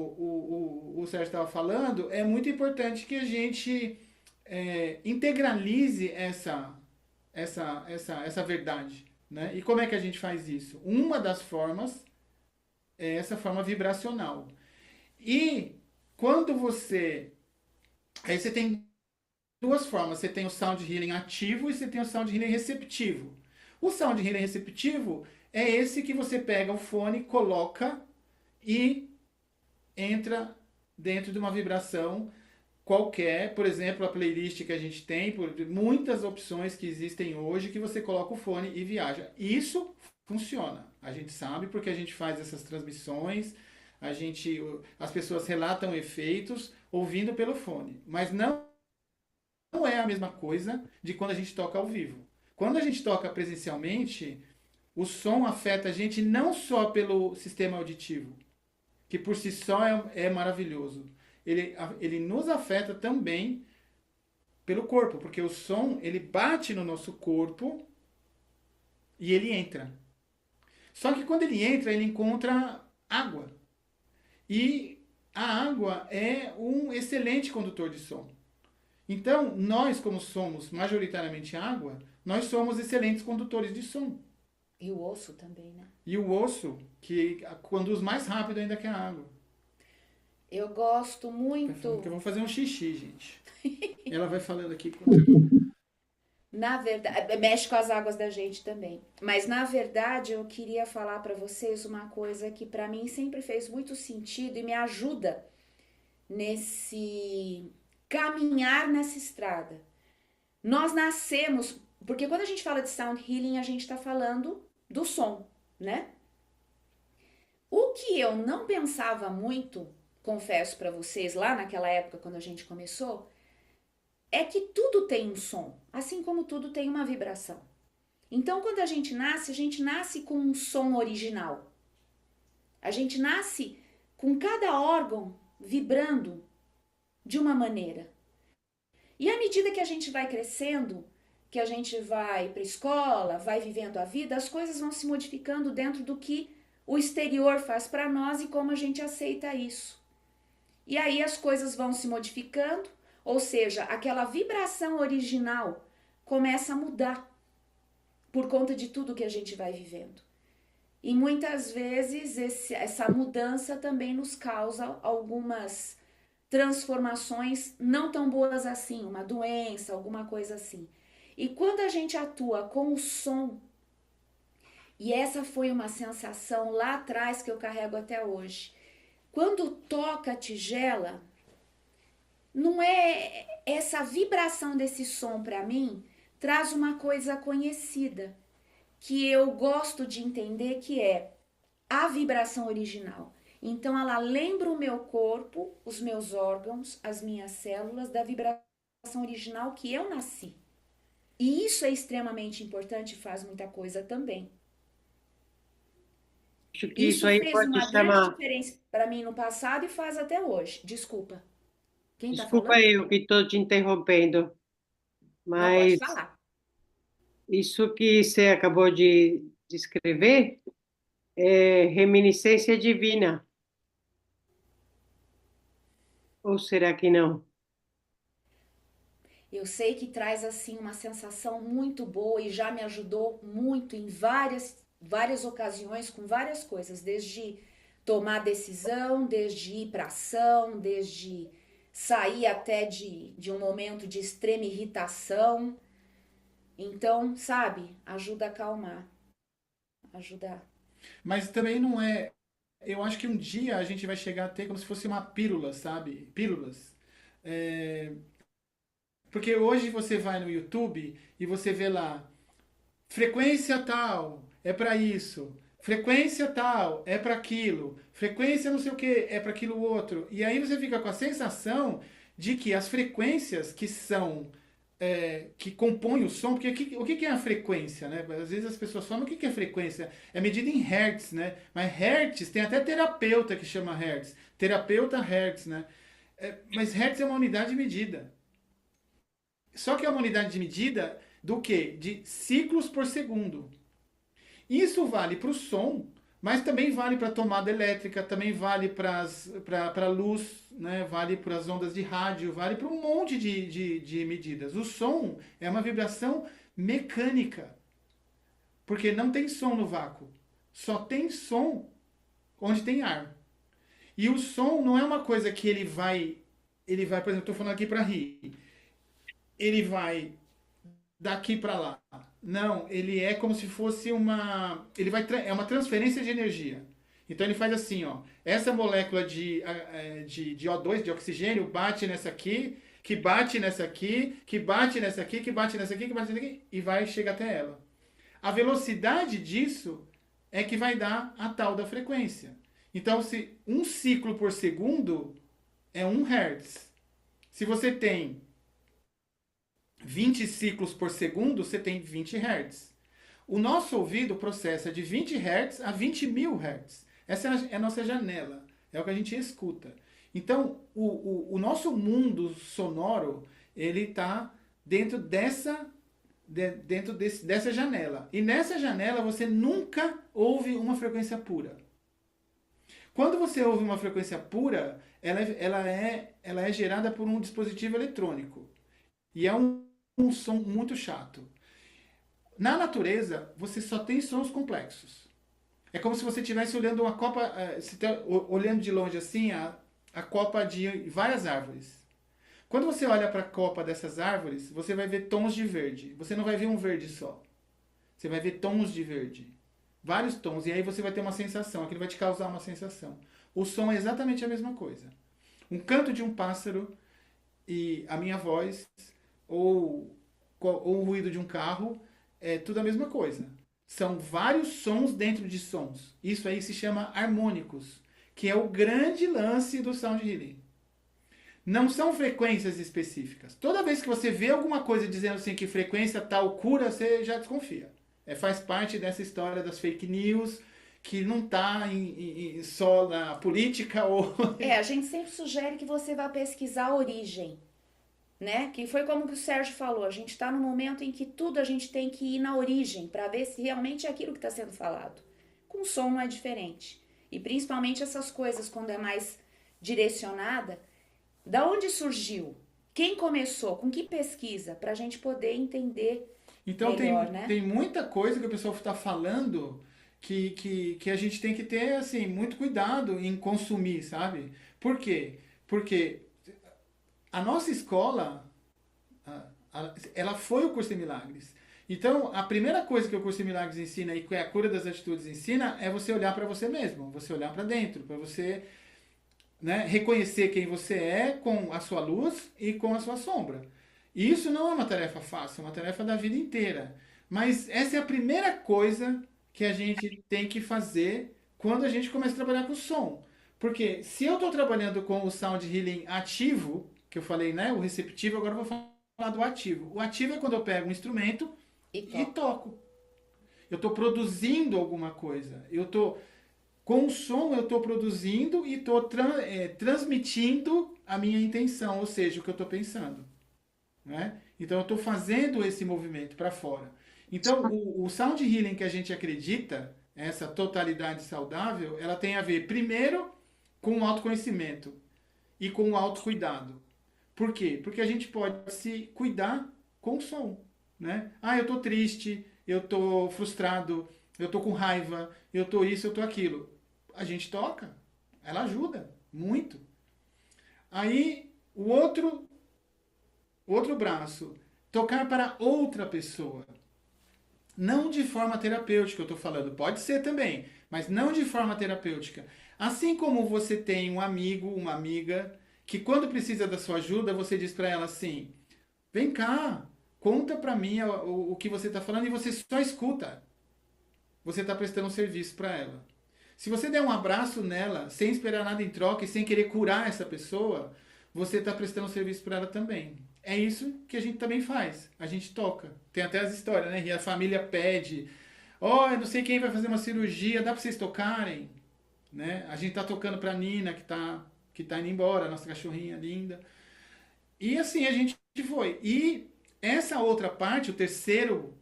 o Sérgio estava falando, é muito importante que a gente integralize essa verdade. Né? E como é que a gente faz isso? Uma das formas é essa forma vibracional. E quando você. Aí você tem duas formas. Você tem o sound healing ativo e você tem o sound healing receptivo. O sound healing receptivo é esse que você pega o fone, coloca e entra dentro de uma vibração qualquer. Por exemplo, a playlist que a gente tem, por muitas opções que existem hoje, que você coloca o fone e viaja. Isso funciona. A gente sabe porque a gente faz essas transmissões. As pessoas relatam efeitos ouvindo pelo fone, mas não é a mesma coisa de quando a gente toca ao vivo. Quando a gente toca presencialmente, o som afeta a gente não só pelo sistema auditivo, que por si só é maravilhoso. Ele nos afeta também pelo corpo, porque o som ele bate no nosso corpo e ele entra. Só que quando ele entra, ele encontra água. E a água é um excelente condutor de som. Então, nós, como somos majoritariamente água, nós somos excelentes condutores de som. E o osso também, né? E o osso, que conduz mais rápido ainda que a água. Eu gosto Tá muito. falando que eu vou fazer um xixi, gente. Ela vai falando aqui. Na verdade, mexe com as águas da gente também. Mas na verdade, eu queria falar para vocês uma coisa que para mim sempre fez muito sentido e me ajuda nesse caminhar nessa estrada. Nós nascemos, porque quando a gente fala de sound healing, a gente está falando do som, né? O que eu não pensava muito, confesso para vocês, lá naquela época quando a gente começou, é que tudo tem um som, assim como tudo tem uma vibração. Então, quando a gente nasce com um som original. A gente nasce com cada órgão vibrando de uma maneira. E à medida que a gente vai crescendo, que a gente vai para a escola, vai vivendo a vida, as coisas vão se modificando dentro do que o exterior faz para nós e como a gente aceita isso. E aí as coisas vão se modificando, ou seja, aquela vibração original começa a mudar por conta de tudo que a gente vai vivendo. E muitas vezes essa mudança também nos causa algumas transformações não tão boas assim, uma doença, alguma coisa assim. E quando a gente atua com o som, e essa foi uma sensação lá atrás que eu carrego até hoje, quando toca a tigela, não é essa vibração desse som para mim traz uma coisa conhecida que eu gosto de entender que é a vibração original. Então ela lembra o meu corpo, os meus órgãos, as minhas células da vibração original que eu nasci. E isso é extremamente importante e faz muita coisa também. Acho que Isso isso aí fez pode uma grande chamar. diferença para mim no passado e faz até hoje. Desculpa. Quem tá Desculpa falando? eu que estou te interrompendo, Não, pode mas falar. isso que você acabou de descrever é reminiscência divina. Ou será que não? Eu sei que traz assim uma sensação muito boa e já me ajudou muito em várias ocasiões com várias coisas, desde tomar decisão, desde ir para ação, desde sair até de um momento de extrema irritação. Então, sabe, ajuda a acalmar, ajudar. Mas também não é. Eu acho que um dia a gente vai chegar a ter como se fosse uma pílula, sabe? Pílulas. É, porque hoje você vai no YouTube e você vê lá, frequência tal é para isso, frequência tal é para aquilo, frequência não sei o que é para aquilo outro. E aí você fica com a sensação de que as frequências que são que compõem o som, porque o que é a frequência, né? Às vezes as pessoas falam o que é frequência, é medida em hertz, né? Mas hertz tem até terapeuta que chama hertz, terapeuta hertz, né? Mas hertz é uma unidade de medida. Só que é uma unidade de medida do que? De ciclos por segundo. Isso vale para o som, mas também vale para a tomada elétrica, também vale para a luz, né? Vale para as ondas de rádio, vale para um monte de medidas. O som é uma vibração mecânica, porque não tem som no vácuo. Só tem som onde tem ar. E o som não é uma coisa que ele vai, por exemplo, estou falando aqui para rir. Ele vai daqui para lá. Não, ele é como se fosse é uma transferência de energia. Então ele faz assim, ó, essa molécula de O2, de oxigênio, bate nessa aqui, que bate nessa aqui, que bate nessa aqui, que bate nessa aqui, que bate nessa aqui, e vai chegar até ela. A velocidade disso é que vai dar a tal da frequência. Então, se um ciclo por segundo é 1 Hz. Se você tem 20 ciclos por segundo, você tem 20 Hz. O nosso ouvido processa de 20 Hz a 20 mil Hz. Essa é a nossa janela, é o que a gente escuta. Então, o nosso mundo sonoro, ele está dessa janela. E nessa janela você nunca ouve uma frequência pura. Quando você ouve uma frequência pura, ela é gerada por um dispositivo eletrônico. E é um som muito chato. Na natureza, você só tem sons complexos. É como se você estivesse olhando uma copa, olhando de longe assim, a copa de várias árvores. Quando você olha para a copa dessas árvores, você vai ver tons de verde. Você não vai ver um verde só. Você vai ver tons de verde. Vários tons. E aí você vai ter uma sensação. Aquilo vai te causar uma sensação. O som é exatamente a mesma coisa. Um canto de um pássaro e a minha voz, ou o ruído de um carro, é tudo a mesma coisa. São vários sons dentro de sons. Isso aí se chama harmônicos, que é o grande lance do sound healing. Não são frequências específicas. Toda vez que você vê alguma coisa dizendo assim que frequência tal cura, você já desconfia. Faz parte dessa história das fake news, que não está só na política ou... A gente sempre sugere que você vá pesquisar a origem, né? Que foi como que o Sérgio falou, a gente está no momento em que tudo a gente tem que ir na origem para ver se realmente é aquilo que está sendo falado. Com som não é diferente. E principalmente essas coisas, quando é mais direcionada, da onde surgiu? Quem começou? Com que pesquisa? Para a gente poder entender então melhor, né? Tem muita coisa que o pessoal está falando que a gente tem que ter assim, muito cuidado em consumir, sabe? Por quê? Porque a nossa escola, ela foi o Curso de Milagres. Então, a primeira coisa que o Curso de Milagres ensina e que a Cura das Atitudes ensina é você olhar para você mesmo, você olhar para dentro, para você né, reconhecer quem você é com a sua luz e com a sua sombra. E isso não é uma tarefa fácil, é uma tarefa da vida inteira. Mas essa é a primeira coisa que a gente tem que fazer quando a gente começa a trabalhar com som. Porque se eu estou trabalhando com o sound healing ativo, que eu falei, né, o receptivo, agora eu vou falar do ativo. O ativo é quando eu pego um instrumento e toco. Eu estou produzindo alguma coisa. Com o som, eu estou produzindo e estou transmitindo a minha intenção, ou seja, o que eu estou pensando. Né? Então, eu estou fazendo esse movimento para fora. Então, o sound healing que a gente acredita, essa totalidade saudável, ela tem a ver, primeiro, com o autoconhecimento e com o autocuidado. Por quê? Porque a gente pode se cuidar com o som. Né? Ah, eu estou triste, eu estou frustrado, eu estou com raiva, eu estou isso, eu estou aquilo. A gente toca, ela ajuda muito. Aí, o outro braço, tocar para outra pessoa. Não de forma terapêutica, eu estou falando. Pode ser também, mas não de forma terapêutica. Assim como você tem um amigo, uma amiga, que quando precisa da sua ajuda, você diz para ela assim: vem cá, conta para mim o que você está falando, e você só escuta. Você está prestando um serviço para ela. Se você der um abraço nela, sem esperar nada em troca e sem querer curar essa pessoa, você está prestando um serviço para ela também. É isso que a gente também faz. A gente toca. Tem até as histórias, né? E a família pede: ó, eu não sei quem vai fazer uma cirurgia, dá para vocês tocarem? Né? A gente tá tocando pra Nina, que tá indo embora, nossa cachorrinha linda. E assim a gente foi. E essa outra parte, o terceiro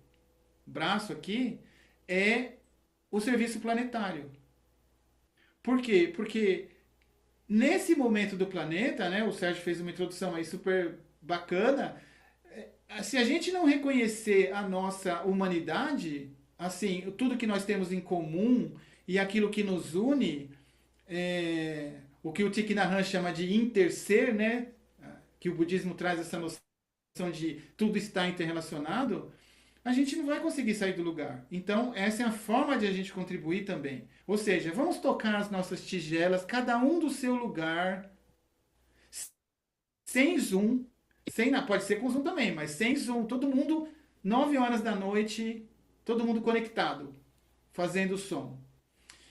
braço aqui, é o serviço planetário. Por quê? Porque nesse momento do planeta, né, o Sérgio fez uma introdução aí super bacana. Se a gente não reconhecer a nossa humanidade, assim, tudo que nós temos em comum e aquilo que nos une, o que o Thich Nhat Hanh chama de interser, né, que o budismo traz essa noção de tudo está interrelacionado, a gente não vai conseguir sair do lugar. Então, essa é a forma de a gente contribuir também. Ou seja, vamos tocar as nossas tigelas, cada um do seu lugar, sem zoom, pode ser com zoom também, mas sem zoom, todo mundo, 9 horas da noite, todo mundo conectado, fazendo som.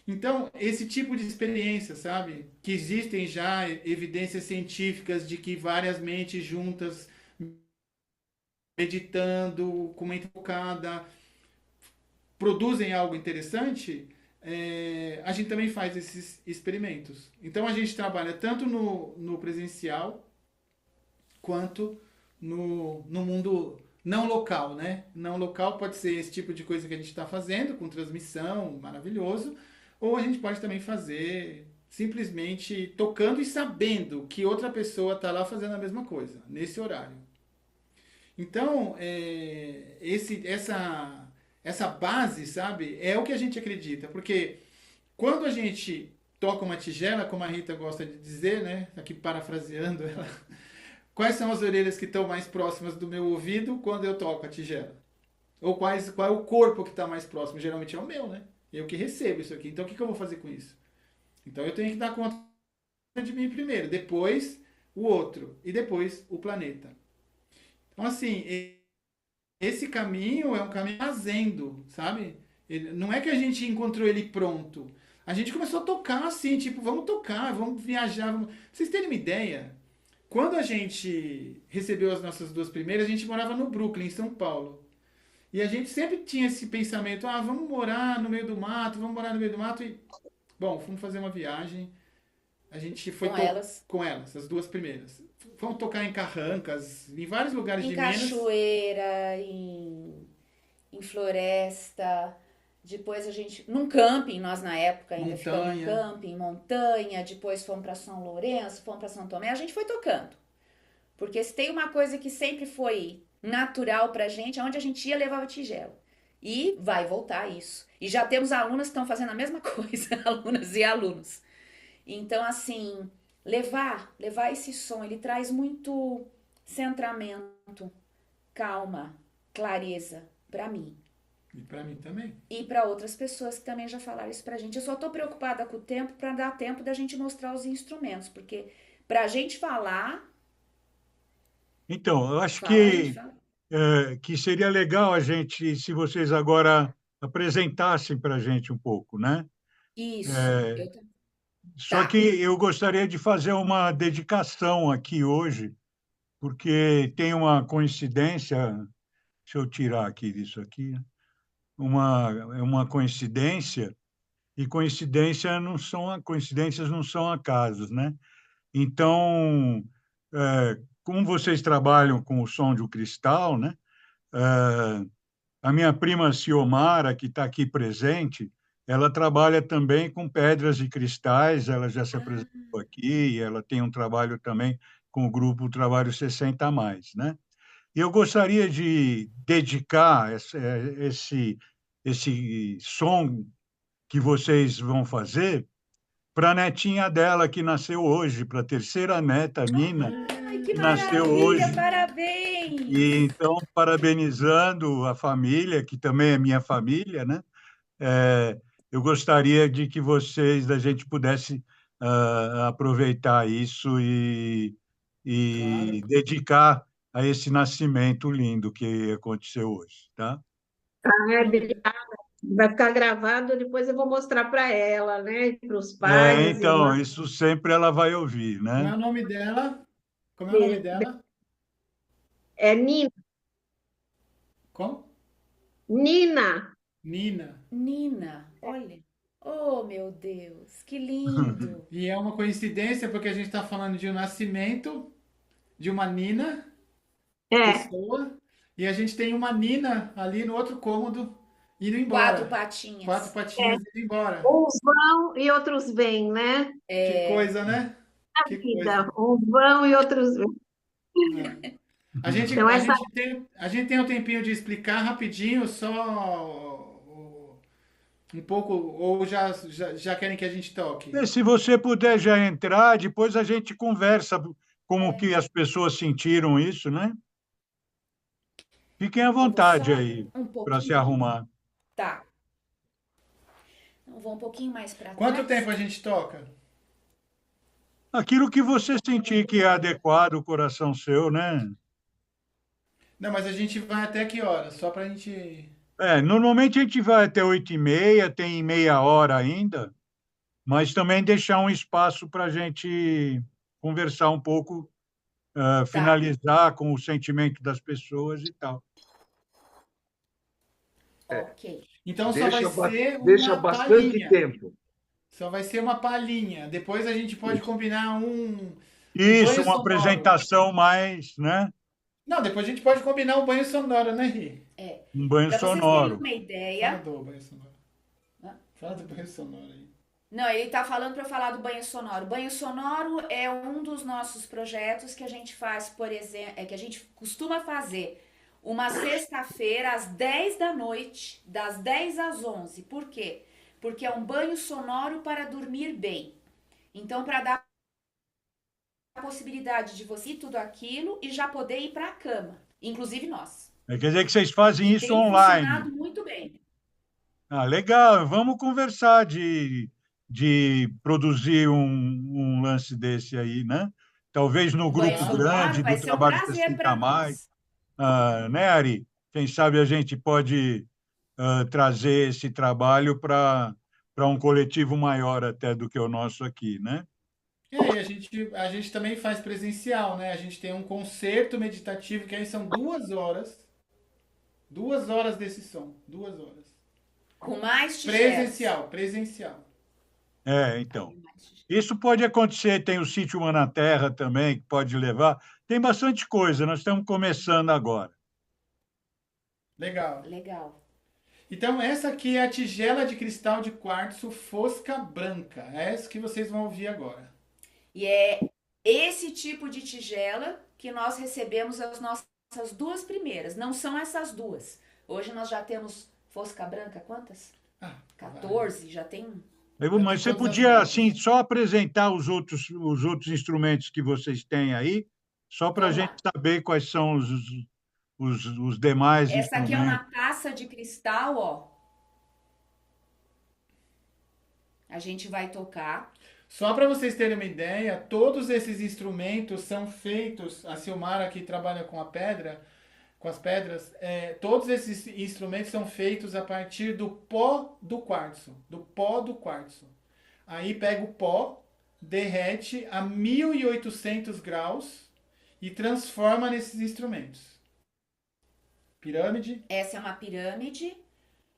Então, esse tipo de experiência, sabe? Que existem já evidências científicas de que várias mentes juntas, meditando, com mente focada, produzem algo interessante, a gente também faz esses experimentos. Então, a gente trabalha tanto no presencial, quanto no mundo não local, né? Não local pode ser esse tipo de coisa que a gente está fazendo, com transmissão, maravilhoso, ou a gente pode também fazer simplesmente tocando e sabendo que outra pessoa está lá fazendo a mesma coisa, nesse horário. Então, essa base, sabe, é o que a gente acredita, porque quando a gente toca uma tigela, como a Rita gosta de dizer, né, aqui parafraseando ela, quais são as orelhas que estão mais próximas do meu ouvido quando eu toco a tigela? Ou qual é o corpo que está mais próximo? Geralmente é o meu, né? Eu que recebo isso aqui. Então, o que eu vou fazer com isso? Então, eu tenho que dar conta de mim primeiro, depois o outro, e depois o planeta. Então, assim, esse caminho é um caminho fazendo, sabe? Não é que a gente encontrou ele pronto. A gente começou a tocar assim, tipo, vamos tocar, vamos viajar. Pra vocês terem uma ideia, quando a gente recebeu as nossas duas primeiras, a gente morava no Brooklyn, em São Paulo. E a gente sempre tinha esse pensamento: vamos morar no meio do mato, vamos morar no meio do mato. E, bom, fomos fazer uma viagem. A gente foi com elas, as duas primeiras. Fomos tocar em Carrancas, em vários lugares de Minas. Em cachoeira, em floresta. Depois a gente, num camping, nós na época ainda ficamos em camping, montanha. Depois fomos para São Lourenço, fomos para São Tomé. A gente foi tocando. Porque se tem uma coisa que sempre foi natural pra gente, aonde a gente ia, levava tigela. E vai voltar isso. E já temos alunas que estão fazendo a mesma coisa, alunas e alunos. Então, assim, levar esse som, ele traz muito centramento, calma, clareza pra mim. E para mim também. E para outras pessoas que também já falaram isso pra gente. Eu só tô preocupada com o tempo para dar tempo da gente mostrar os instrumentos, porque pra gente falar, Então, eu acho falar a gente fala. que seria legal a gente, se vocês agora apresentassem para a gente um pouco, né? Isso. Só que Tá. eu gostaria de fazer uma dedicação aqui hoje, porque tem uma coincidência, deixa eu tirar aqui disso aqui, é uma coincidência, e coincidências não são acasos, né? Então, como vocês trabalham com o som de um cristal, né? A minha prima Ciomara, que está aqui presente, ela trabalha também com pedras e cristais, ela já se apresentou aqui, e ela tem um trabalho também com o grupo Trabalho 60 a mais, né? E eu gostaria de dedicar esse som que vocês vão fazer para a netinha dela, que nasceu hoje, para a terceira neta, Nina, Ai, que que nasceu maravilha! hoje. Parabéns! E então, parabenizando a família, que também é minha família, né? Eu gostaria de que a gente pudesse aproveitar isso e Claro. dedicar a esse nascimento lindo que aconteceu hoje, tá? Obrigada. Vai ficar gravado, depois eu vou mostrar para ela, né? Para os pais, Então, irmãs. isso sempre ela vai ouvir, Como né? é o nome dela? Como é o nome dela? É Nina. Como? Nina. Nina. Nina, olha. Oh, meu Deus, que lindo! E é uma coincidência porque a gente está falando de um nascimento de uma Nina, É, pessoa, e a gente tem uma Nina ali no outro cômodo indo Quatro embora. Quatro patinhas. patinhas indo embora. uns vão e outros vêm, né? Que coisa, né? Que coisa. Vida, uns vão e outros vêm. É. A gente, Então, a essa gente tem, a gente tem um tempinho de explicar rapidinho, só um pouco, ou já querem que a gente toque? Se você puder já entrar, depois a gente conversa como que as pessoas sentiram isso, né? Fiquem à Eu vou vontade só aí um para se pouquinho. arrumar. Tá. Então, vou um pouquinho mais para Quanto trás. tempo a gente toca? Aquilo que você sentir que é adequado ao coração seu, né? Não, mas a gente vai até que hora? Só pra gente. Normalmente a gente vai até 8h30, tem meia hora ainda, mas também deixar um espaço para a gente conversar um pouco, Tá. finalizar com o sentimento das pessoas e tal. Ok. Então só vai ser Deixa uma bastante palhinha. tempo. Só vai ser uma palhinha. Depois a gente pode combinar um Isso, banho uma sonoro. apresentação mais, né? Não, depois a gente pode combinar um banho sonoro, né, Ri? Um banho Para vocês terem sonoro. uma Fala ideia. do banho sonoro. Fala do banho sonoro aí. Não, ele tá falando para falar do banho sonoro. O banho sonoro é um dos nossos projetos que a gente faz, por exemplo, que a gente costuma fazer uma sexta-feira às 10 da noite, das 10 às 11. Por quê? Porque é um banho sonoro para dormir bem. Então, para dar a possibilidade de você ir tudo aquilo e já poder ir para a cama, inclusive nós. Quer dizer que vocês fazem E isso tem online. funcionado muito bem. Ah, legal. Vamos conversar de produzir um lance desse aí, né? Talvez no Um banho grupo Claro. sonoro grande vai do ser um Trabalho prazer 60 para a mais, nós. né, Ari? Quem sabe a gente pode trazer esse trabalho para um coletivo maior até do que o nosso aqui, né? E a gente também faz presencial, né? A gente tem um concerto meditativo que aí são 2 horas. 2 horas desse som. 2 horas. Com mais tigelas. Presencial. Então. Isso pode acontecer, tem o Sítio Uma na Terra também, que pode levar. Tem bastante coisa, nós estamos começando agora. Legal. Legal. Então, essa aqui é a tigela de cristal de quartzo Fosca Branca. É essa que vocês vão ouvir agora. E é esse tipo de tigela que nós recebemos as nossas duas primeiras. Não são essas duas. Hoje nós já temos Fosca Branca, quantas? 14, já tem. Mas você podia, assim, só apresentar os outros instrumentos que vocês têm aí, só para a gente saber quais são os demais Essa aqui é instrumentos. uma taça de cristal, ó. A gente vai tocar. Só para vocês terem uma ideia, todos esses instrumentos são feitos, a Silmara que trabalha com a pedra, com as pedras, todos esses instrumentos são feitos a partir do pó do quartzo, do pó do quartzo. Aí pega o pó, derrete a 1800 graus e transforma nesses instrumentos. Pirâmide. Essa é uma pirâmide.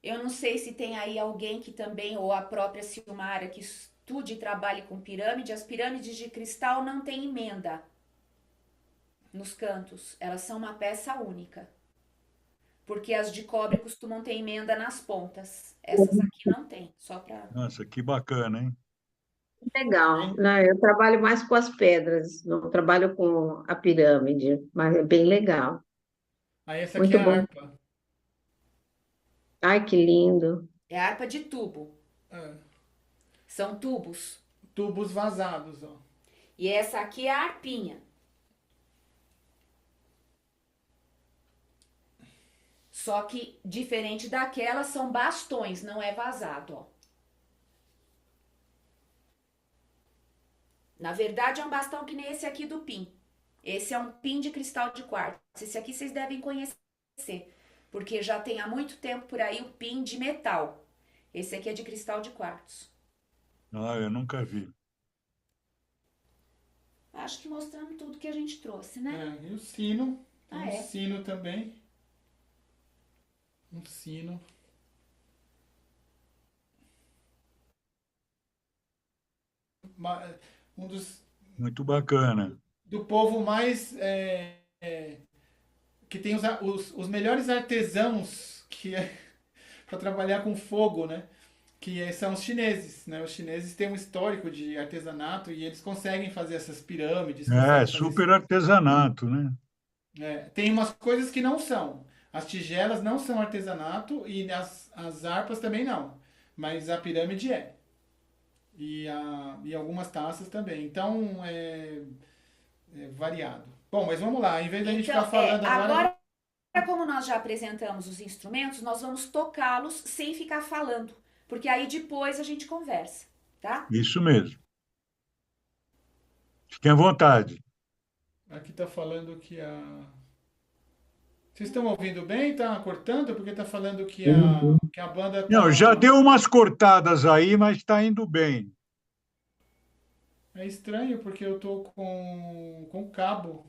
Eu não sei se tem aí alguém que também, ou a própria Silmara, que estude e trabalhe com pirâmide. As pirâmides de cristal não têm emenda nos cantos. Elas são uma peça única. Porque as de cobre costumam ter emenda nas pontas. Essas aqui não tem, só para... Nossa, que bacana, hein? Legal, né? Eu trabalho mais com as pedras, não trabalho com a pirâmide, mas é bem legal. Aí essa aqui Muito é a bom. harpa. Ai, que lindo. É harpa de tubo. É, São tubos. tubos vazados, ó. E essa aqui é a harpinha. Só que, diferente daquela, são bastões, não é vazado, ó. Na verdade, é um bastão que nem esse aqui do pin. Esse é um pin de cristal de quartzo. Esse aqui vocês devem conhecer, porque já tem há muito tempo por aí o pin de metal. Esse aqui é de cristal de quartzo. Ah, eu nunca vi. Acho que mostrando tudo que a gente trouxe, né? E o sino. Tem Ah, um é? sino também. Um sino. Um dos Muito bacana. do povo mais que tem os melhores artesãos que é para trabalhar com fogo, né? São os chineses, né? Os chineses têm um histórico de artesanato e eles conseguem fazer essas pirâmides, É, conseguem fazer super artesanato, né? tem umas coisas que não são. As tigelas não são artesanato e as harpas também não. Mas a pirâmide é. E algumas taças também. Então, é variado. Bom, mas vamos lá. Em vez da gente Então, ficar falando agora... agora, como nós já apresentamos os instrumentos, nós vamos tocá-los sem ficar falando. Porque aí depois a gente conversa, tá? Isso mesmo. Fiquem à vontade. Aqui tá falando que a... Vocês estão ouvindo bem? Tá cortando? Porque tá falando que a banda Não, já tá... deu umas cortadas aí, mas está indo bem. É estranho porque eu tô com cabo.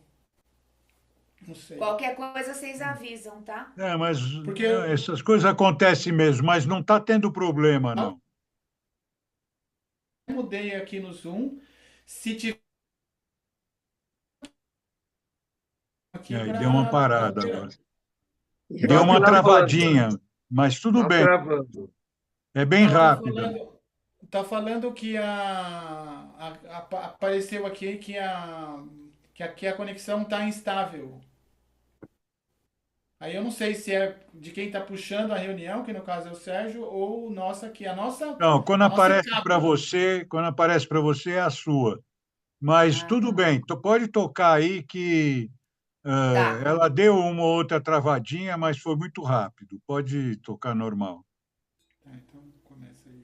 Não sei. Qualquer coisa vocês avisam, tá? É, mas Porque essas coisas acontecem mesmo, mas não está tendo problema, não. eu mudei aqui no Zoom. Se tiver aqui É, deu uma parada agora. Tá Deu uma travando. travadinha, mas tudo Tá bem. travando. É bem Não, rápida. tá falando que apareceu aqui que aqui a conexão tá instável. Aí eu não sei se é de quem tá puxando a reunião, que no caso é o Sérgio, ou nossa, que Não, quando a nossa aparece para você, é a sua. Mas Ah, tudo bem, tu pode tocar aí que tá. ela deu uma ou outra travadinha, mas foi muito rápido. Pode tocar normal. Tá, então começa aí.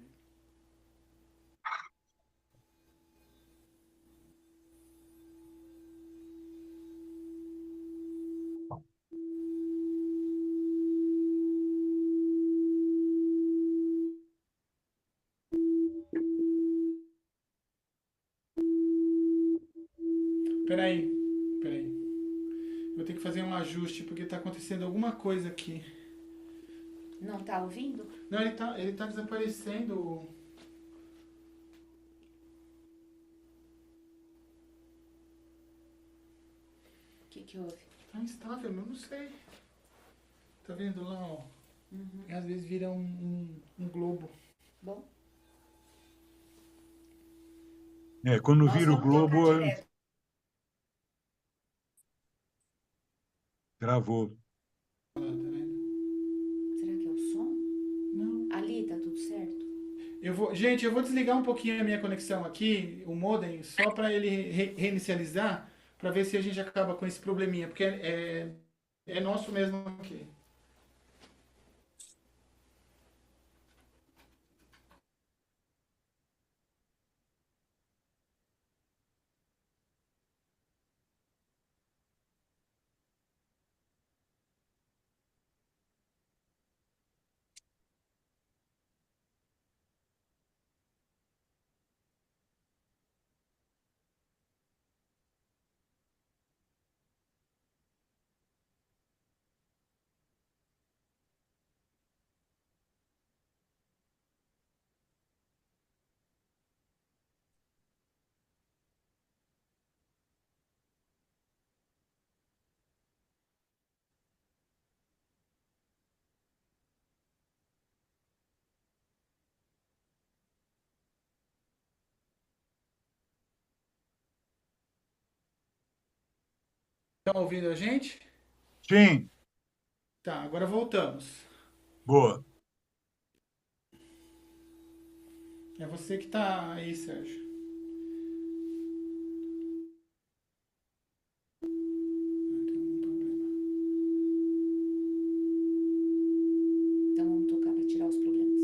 Peraí. Vou ter que fazer um ajuste porque tá acontecendo alguma coisa aqui. Não tá ouvindo? Não, ele tá desaparecendo. O que houve? Tá instável, eu não sei. Tá vendo lá, ó? Às vezes vira um globo. Bom, Quando nós vira o vamos tocar globo, direto. travou. Tá vendo? Será que é o som? Não. Ali tá tudo certo? Gente, eu vou desligar um pouquinho a minha conexão aqui, o modem, só para ele reinicializar, para ver se a gente acaba com esse probleminha, porque É nosso mesmo aqui. Estão ouvindo a gente? Sim, Tá, agora voltamos. boa. É você que tá aí, Sérgio. Tem algum problema. Então vamos tocar para tirar os problemas.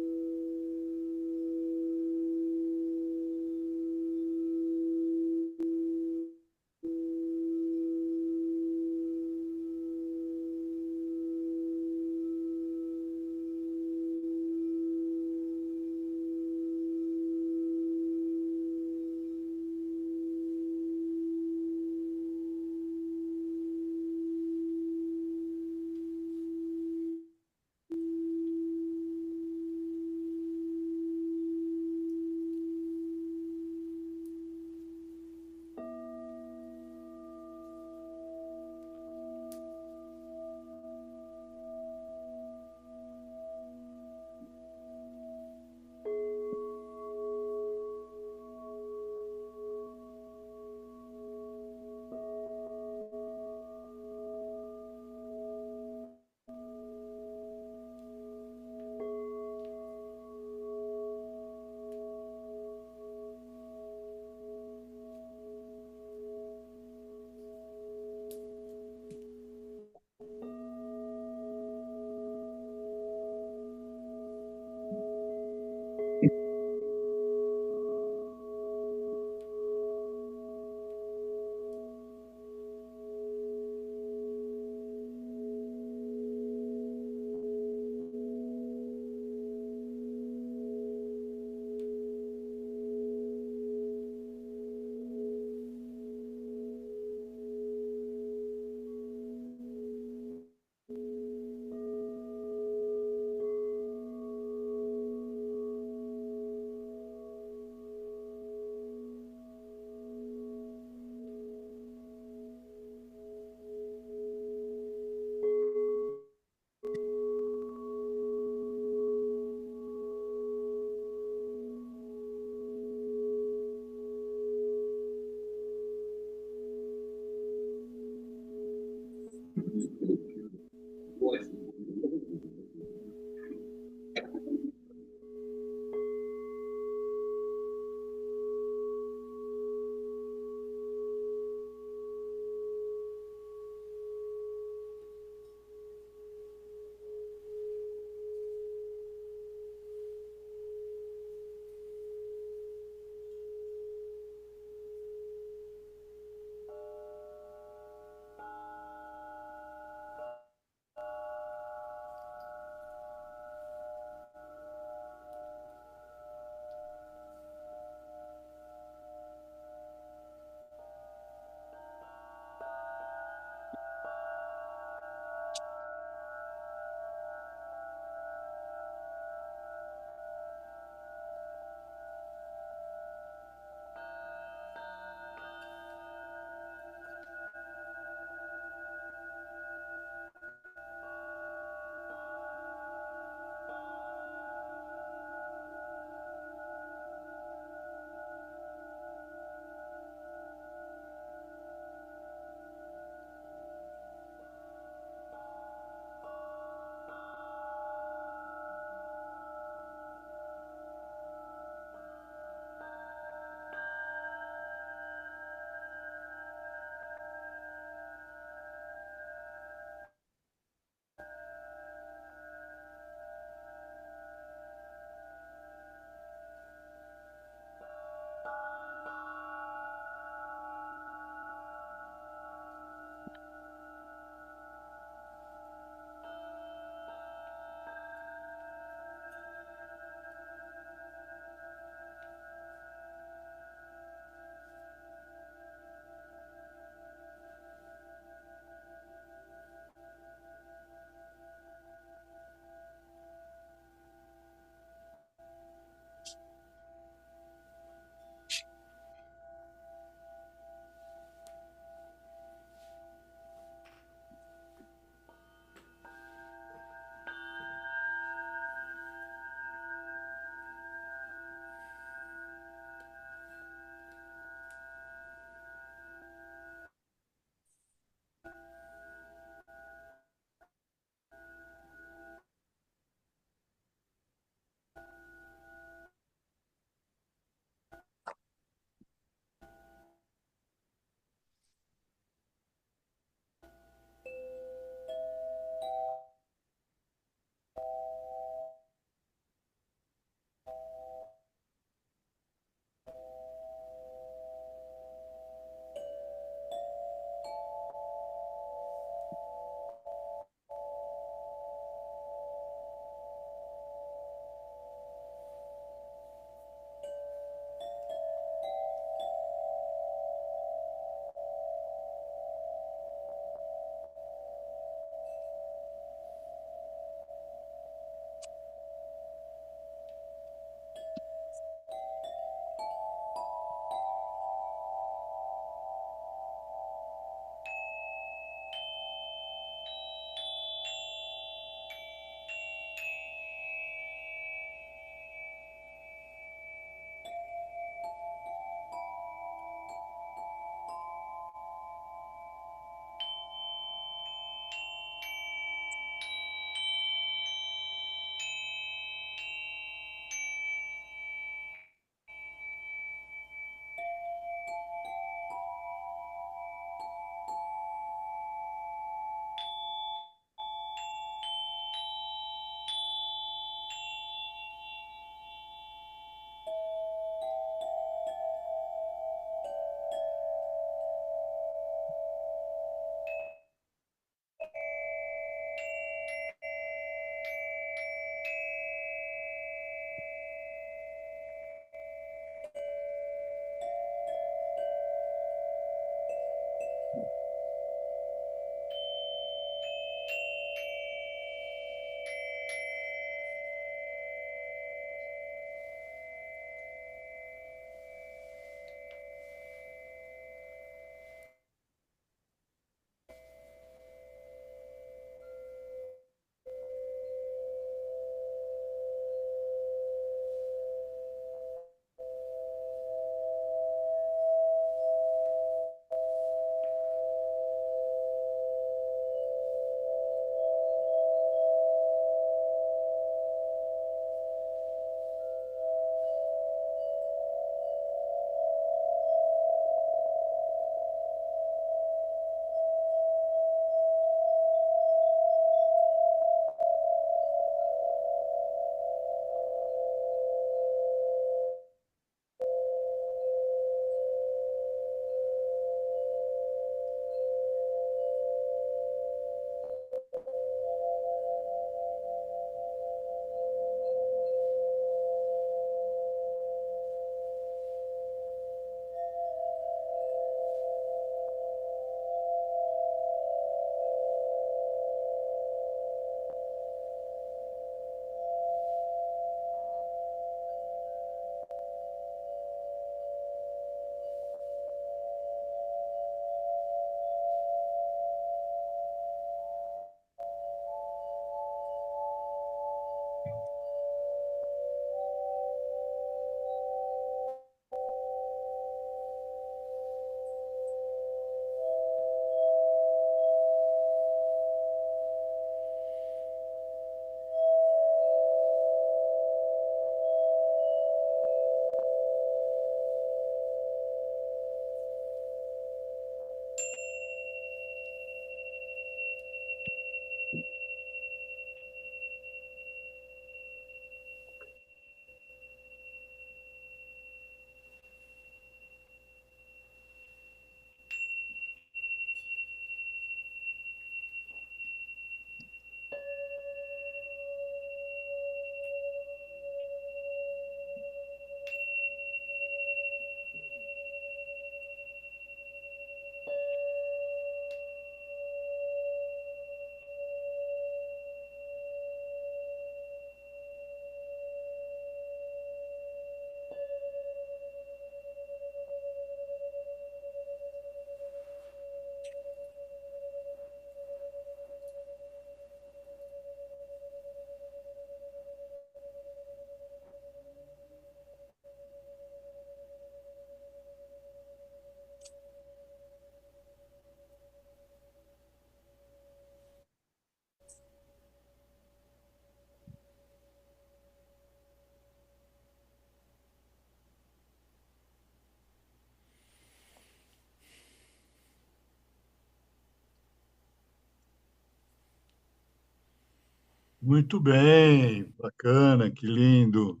Muito bem, bacana, que lindo.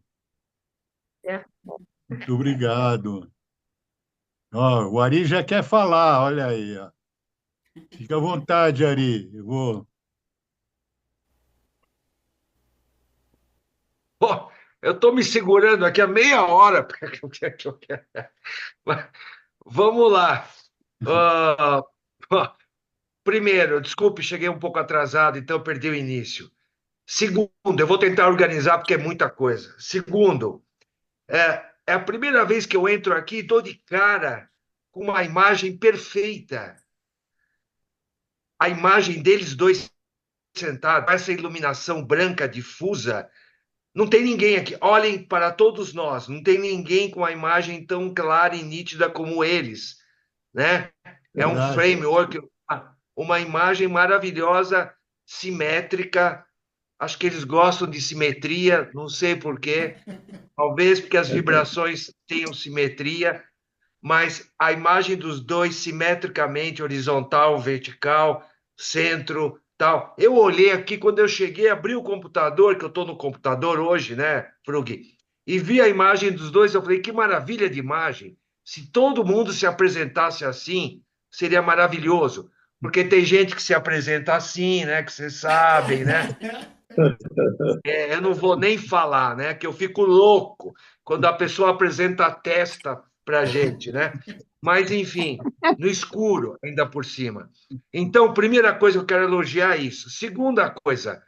É. Muito obrigado. Ó, o Ari já quer falar, olha aí. Ó. Fica à vontade, Ari. Eu vou. Pô, eu estou me segurando aqui há meia hora. Mas vamos lá. Ah, primeiro, desculpe, cheguei um pouco atrasado, então eu perdi o início. Segundo, eu vou tentar organizar porque é muita coisa. Segundo, é a primeira vez que eu entro aqui e estou de cara com uma imagem perfeita. A imagem deles dois sentados, essa iluminação branca difusa. Não tem ninguém aqui. Olhem para todos nós. Não tem ninguém com a imagem tão clara e nítida como eles, né? É um Verdade. framework, uma imagem maravilhosa, simétrica. Acho que eles gostam de simetria, não sei por quê. Talvez porque as vibrações tenham simetria, mas a imagem dos dois simetricamente, horizontal, vertical, centro, tal. Eu olhei aqui quando eu cheguei, abri o computador, que eu estou no computador hoje, né, Frug? E vi a imagem dos dois, eu falei, que maravilha de imagem. Se todo mundo se apresentasse assim, seria maravilhoso. Porque tem gente que se apresenta assim, né, que vocês sabem, né? Eu não vou nem falar, né? Que eu fico louco quando a pessoa apresenta a testa para gente, né? Mas, enfim, no escuro, ainda por cima. Então, primeira coisa, eu quero elogiar isso. Segunda coisa,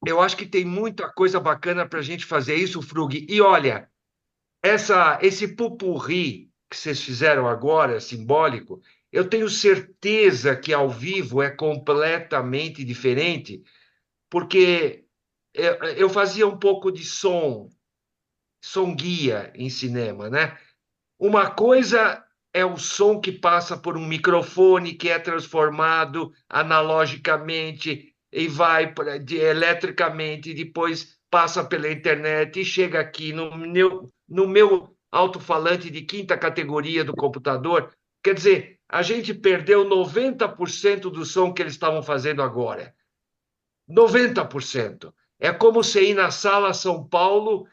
eu acho que tem muita coisa bacana para a gente fazer isso, Frug. E olha, esse pupurri que vocês fizeram agora, simbólico, eu tenho certeza que ao vivo é completamente diferente, porque eu fazia um pouco de som guia em cinema, né? Uma coisa é o som que passa por um microfone que é transformado analogicamente e vai eletricamente, depois passa pela internet e chega aqui no meu alto-falante de quinta categoria do computador. Quer dizer, a gente perdeu 90% do som que eles estavam fazendo agora. 90%. É como você ir na Sala São Paulo,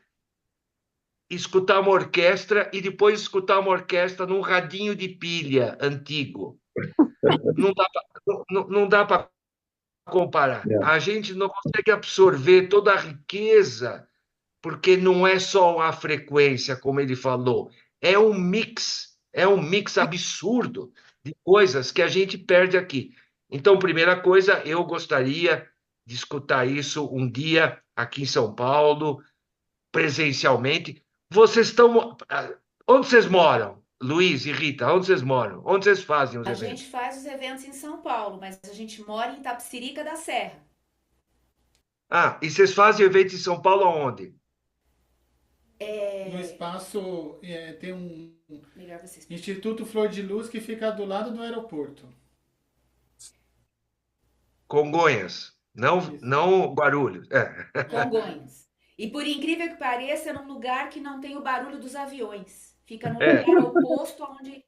escutar uma orquestra e depois escutar uma orquestra num radinho de pilha antigo. Não dá para comparar. Yeah. A gente não consegue absorver toda a riqueza, porque não é só a frequência, como ele falou, é um mix absurdo de coisas que a gente perde aqui. Então, primeira coisa, eu gostaria de escutar isso um dia aqui em São Paulo, presencialmente. Vocês estão. Onde vocês moram? Luiz e Rita, onde vocês moram? Onde vocês fazem os A eventos? gente faz os eventos em São Paulo, mas a gente mora em Itapecerica da Serra. Ah, e vocês fazem evento em São Paulo aonde? No espaço tem um Melhor vocês. Instituto Flor de Luz que fica do lado do aeroporto. Congonhas. Não, Isso. não Guarulhos. É. Congonhas. E por incrível que pareça, é num lugar que não tem o barulho dos aviões. Fica num É, lugar oposto aonde.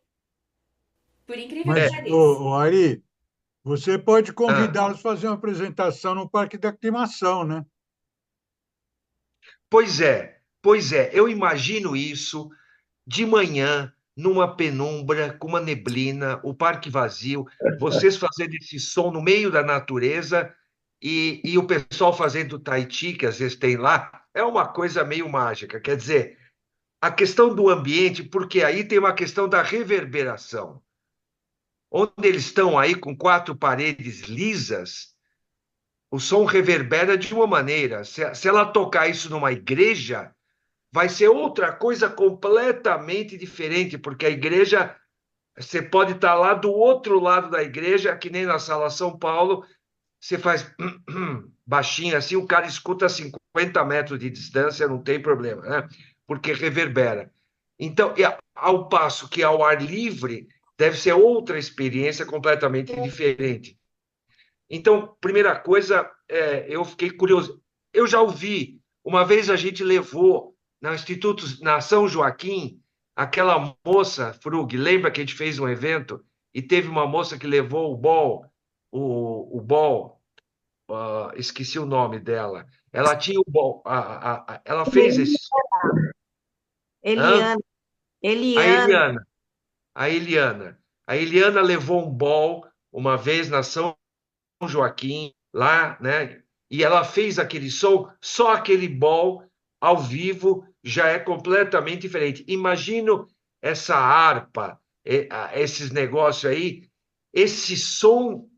Por incrível que Mas, é. pareça. Ari, você pode Ah, convidá-los a fazer uma apresentação no Parque da Aclimação, né? pois é. Eu imagino isso de manhã, numa penumbra, com uma neblina, o parque vazio, vocês fazendo esse som no meio da natureza e o pessoal fazendo tai chi, que às vezes tem lá, é uma coisa meio mágica. Quer dizer, a questão do ambiente, porque aí tem uma questão da reverberação. Onde eles estão aí com quatro paredes lisas, o som reverbera de uma maneira. Se ela tocar isso numa igreja, vai ser outra coisa completamente diferente, porque a igreja, você pode estar lá do outro lado da igreja, que nem na Sala São Paulo, você faz baixinho assim, o cara escuta a 50 metros de distância, não tem problema, né? Porque reverbera. Então, ao passo que ao ar livre, deve ser outra experiência completamente diferente. Então, primeira coisa, eu fiquei curioso. Eu já ouvi, uma vez a gente levou no Instituto, na São Joaquim, aquela moça, Frug, lembra que a gente fez um evento e teve uma moça que levou o bol, esqueci o nome dela. Ela tinha o bol, ela fez esse. Hã? Eliana, A Eliana, Eliana, a Eliana. A Eliana levou um bol uma vez na São Joaquim, lá, né? E ela fez aquele som, só aquele bol ao vivo já é completamente diferente. Imagino essa harpa, esses negócios aí, esse som,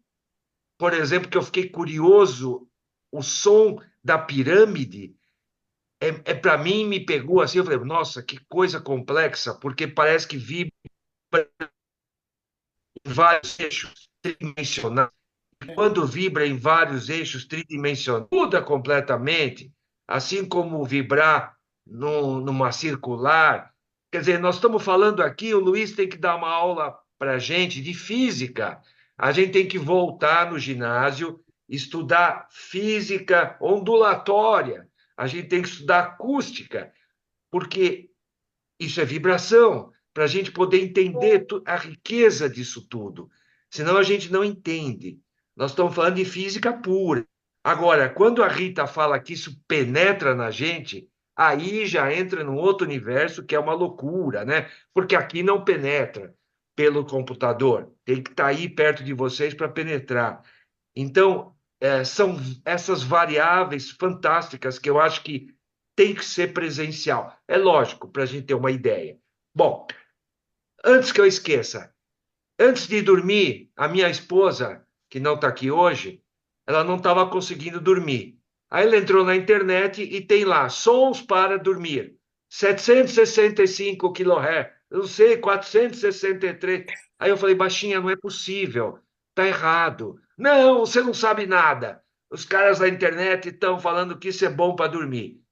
por exemplo, que eu fiquei curioso, o som da pirâmide, para mim me pegou assim, eu falei, nossa, que coisa complexa, porque parece que vibra em vários eixos tridimensionais. Quando vibra em vários eixos tridimensionais, muda completamente, assim como vibrar numa circular. Quer dizer, nós estamos falando aqui, o Luiz tem que dar uma aula para a gente de física. A gente tem que voltar no ginásio, estudar física ondulatória. A gente tem que estudar acústica, porque isso é vibração, para a gente poder entender a riqueza disso tudo. Senão a gente não entende. Nós estamos falando de física pura. Agora, quando a Rita fala que isso penetra na gente, aí já entra num outro universo que é uma loucura, né? Porque aqui não penetra pelo computador. Tem que estar aí perto de vocês para penetrar. Então, são essas variáveis fantásticas que eu acho que tem que ser presencial. É lógico, para a gente ter uma ideia. Bom, antes que eu esqueça, antes de dormir, a minha esposa, que não está aqui hoje, ela não estava conseguindo dormir. Aí ela entrou na internet e tem lá sons para dormir. 765 kHz, eu não sei, 463. Aí eu falei, baixinha, não é possível, tá errado. Não, você não sabe nada. Os caras da internet estão falando que isso é bom para dormir.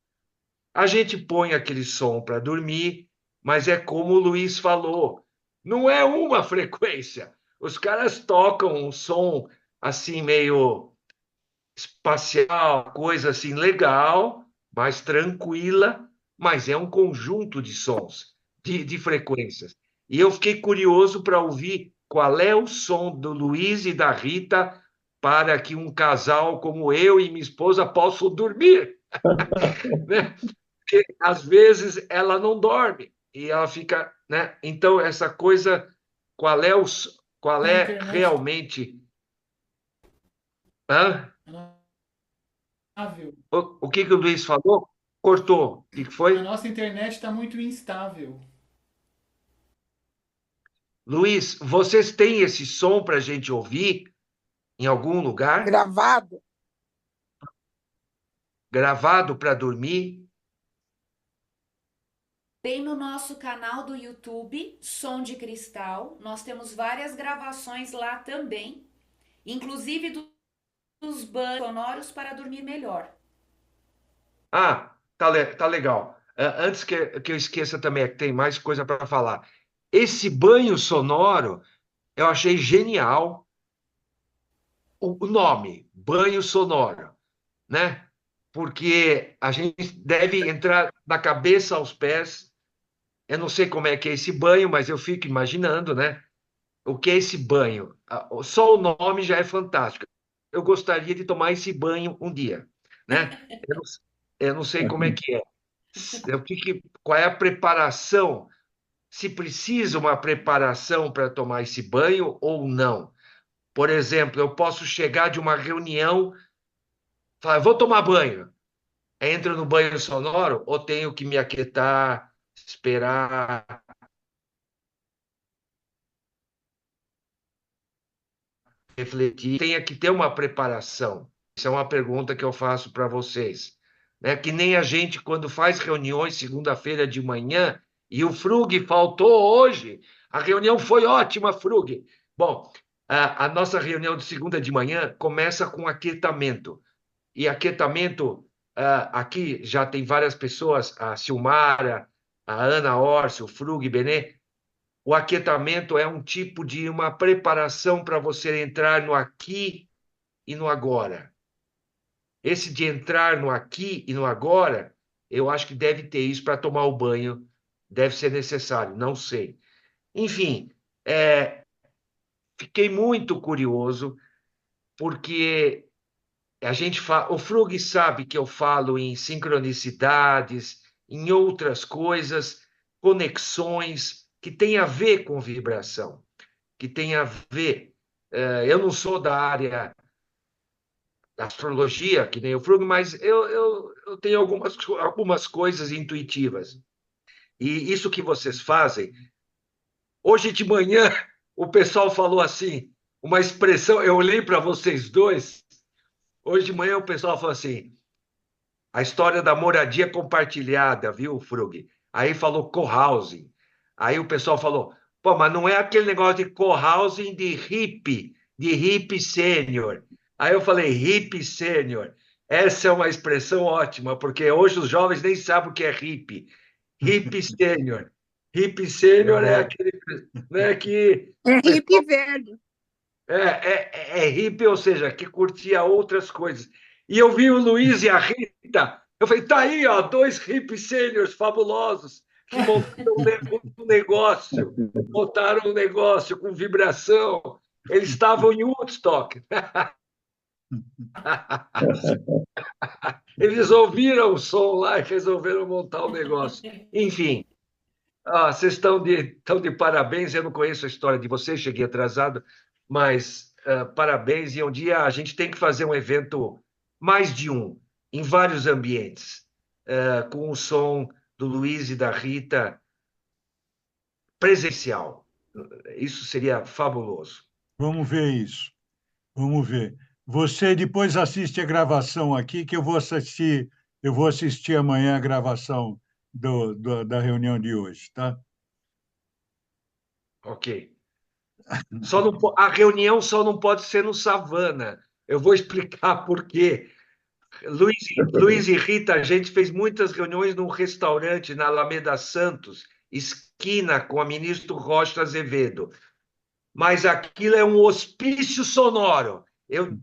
A gente põe aquele som para dormir, mas é como o Luiz falou, não é uma frequência. Os caras tocam um som assim meio espacial, coisa assim legal, mais tranquila, mas é um conjunto de sons, de frequências. E eu fiquei curioso para ouvir qual é o som do Luiz e da Rita para que um casal como eu e minha esposa possam dormir, né? Porque às vezes ela não dorme e ela fica, né? Então essa coisa, qual é qual A é internet está realmente, hã? instável. O que que o Luiz falou? Cortou. O que que A foi? nossa internet está muito instável. Luiz, vocês têm esse som para a gente ouvir em algum lugar? Gravado? Gravado para dormir? Tem no nosso canal do YouTube, Som de Cristal. Nós temos várias gravações lá também, inclusive dos banhos sonoros para dormir melhor. Tá legal. Antes que eu esqueça também, é que tem mais coisa para falar. Esse banho sonoro, eu achei genial o nome, banho sonoro, né? Porque a gente deve entrar na cabeça aos pés. Eu não sei como é que é esse banho, mas eu fico imaginando, né? O que é esse banho? Só o nome já é fantástico. Eu gostaria de tomar esse banho um dia, né? Eu não sei como é que é. Qual é a preparação? Se precisa uma preparação para tomar esse banho ou não. Por exemplo, eu posso chegar de uma reunião, falar, vou tomar banho. Entro no banho sonoro ou tenho que me aquietar, esperar, refletir? Tenha que ter uma preparação. Essa é uma pergunta que eu faço para vocês. Né? Que nem a gente, quando faz reuniões segunda-feira de manhã, e o Frug faltou hoje. A reunião foi ótima, Frug. Bom, a nossa reunião de segunda de manhã começa com aquietamento. E aquietamento, aqui já tem várias pessoas, a Silmara, a Ana Orsi, o Frug, Benê. O aquietamento é um tipo de uma preparação para você entrar no aqui e no agora. Esse de entrar no aqui e no agora, eu acho que deve ter isso para tomar o banho, deve ser necessário, não sei. Enfim, fiquei muito curioso, porque o Frug sabe que eu falo em sincronicidades, em outras coisas, conexões que têm a ver com vibração, que têm a ver. Eu não sou da área da astrologia, que nem o Frug, mas eu tenho algumas coisas intuitivas. E isso que vocês fazem. Hoje de manhã, o pessoal falou assim, uma expressão, eu olhei para vocês dois, hoje de manhã o pessoal falou assim, a história da moradia compartilhada, viu, Frug? Aí falou cohousing. Aí o pessoal falou, pô, mas não é aquele negócio de cohousing de hippie sênior. Aí eu falei, hippie sênior. Essa é uma expressão ótima, porque hoje os jovens nem sabem o que é hippie. Hippie sênior. Hippie sênior é aquele, né, que É hippie velho. é hippie, ou seja, que curtia outras coisas. E eu vi o Luiz e a Rita, eu falei, tá aí, ó, dois hippie sêniors fabulosos que montaram um negócio com vibração. Eles estavam em Woodstock. Eles ouviram o som lá e resolveram montar um negócio. Enfim, vocês estão de parabéns. Eu não conheço a história de vocês, cheguei atrasado, mas parabéns. E um dia a gente tem que fazer um evento, mais de um, em vários ambientes, com o som do Luiz e da Rita presencial. Isso seria fabuloso. Vamos ver isso. Vamos ver. Você depois assiste a gravação aqui, que eu vou assistir amanhã a gravação da reunião de hoje, tá? Ok. A reunião só não pode ser no Savana. Eu vou explicar por quê. Luiz e Rita, a gente fez muitas reuniões num restaurante na Alameda Santos, esquina com a ministro Rocha Azevedo. Mas aquilo é um hospício sonoro. Eu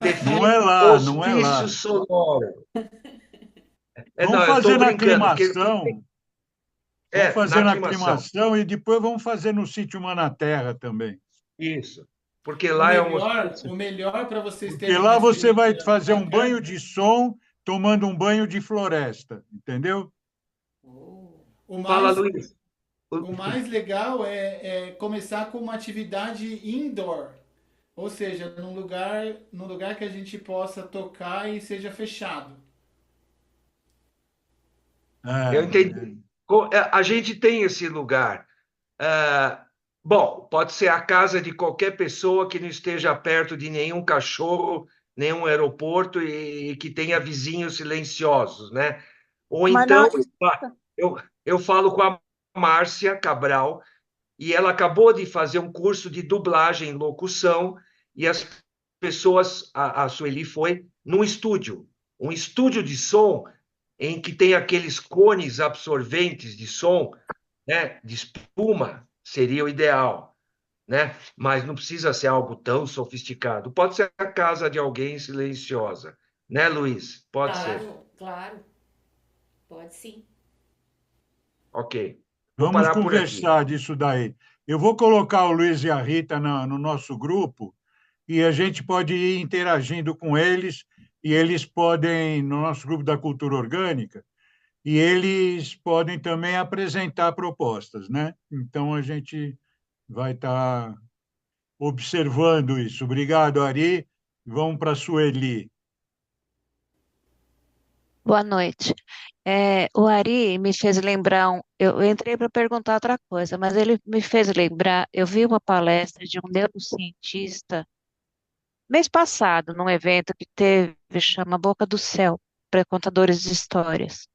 defino Não é lá, não é lá. hospício sonoro. Vamos fazer na aclimação. Vamos fazer na aclimação e depois vamos fazer no sítio Manaterra também. Isso. Porque lá é o melhor para vocês terem. Porque lá você vai fazer um banho de som tomando um banho de floresta, entendeu? Fala, Luiz. O mais legal é começar com uma atividade indoor, ou seja, num lugar que a gente possa tocar e seja fechado. Eu entendi. A gente tem esse lugar. Bom, pode ser a casa de qualquer pessoa que não esteja perto de nenhum cachorro, nenhum aeroporto e que tenha vizinhos silenciosos, né? Ou então, eu falo com a Márcia Cabral e ela acabou de fazer um curso de dublagem e locução e as pessoas, a Sueli foi num estúdio Um estúdio de som em que tem aqueles cones absorventes de som, né, de espuma, seria o ideal, né? Mas não precisa ser algo tão sofisticado. Pode ser a casa de alguém silenciosa, né, Luiz? Pode ser. Claro, claro, pode sim. Ok. Vou Vamos parar por aqui. conversar disso daí. Eu vou colocar o Luiz e a Rita no nosso grupo e a gente pode ir interagindo com eles e eles podem, no nosso grupo da cultura orgânica, e eles podem também apresentar propostas, né? Então a gente vai estar observando isso. Obrigado, Ari. Vamos para a Sueli. Boa noite. O Ari me fez lembrar, eu entrei para perguntar outra coisa, mas ele me fez lembrar, eu vi uma palestra de um neurocientista mês passado, num evento que teve, chama Boca do Céu, para contadores de histórias.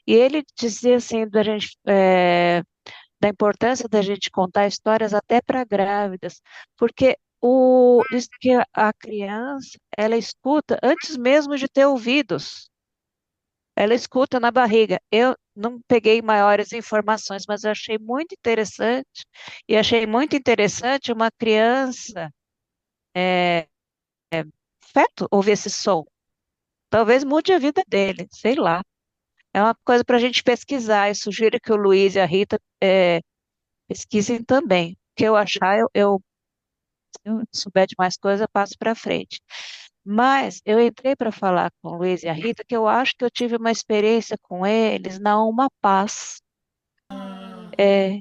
E ele dizia assim, da importância da gente contar histórias até para grávidas, porque diz que a criança, ela escuta antes mesmo de ter ouvidos. Ela escuta na barriga. Eu não peguei maiores informações, mas eu achei muito interessante. E achei muito interessante uma criança, é, feto, ouvir esse som. Talvez mude a vida dele, sei lá. É uma coisa para a gente pesquisar. Eu sugiro que o Luiz e a Rita pesquisem também. O que eu achar, se eu souber de mais coisa, eu passo para frente. Mas eu entrei para falar com o Luiz e a Rita, que eu acho que eu tive uma experiência com eles na Uma Paz. Ah, É,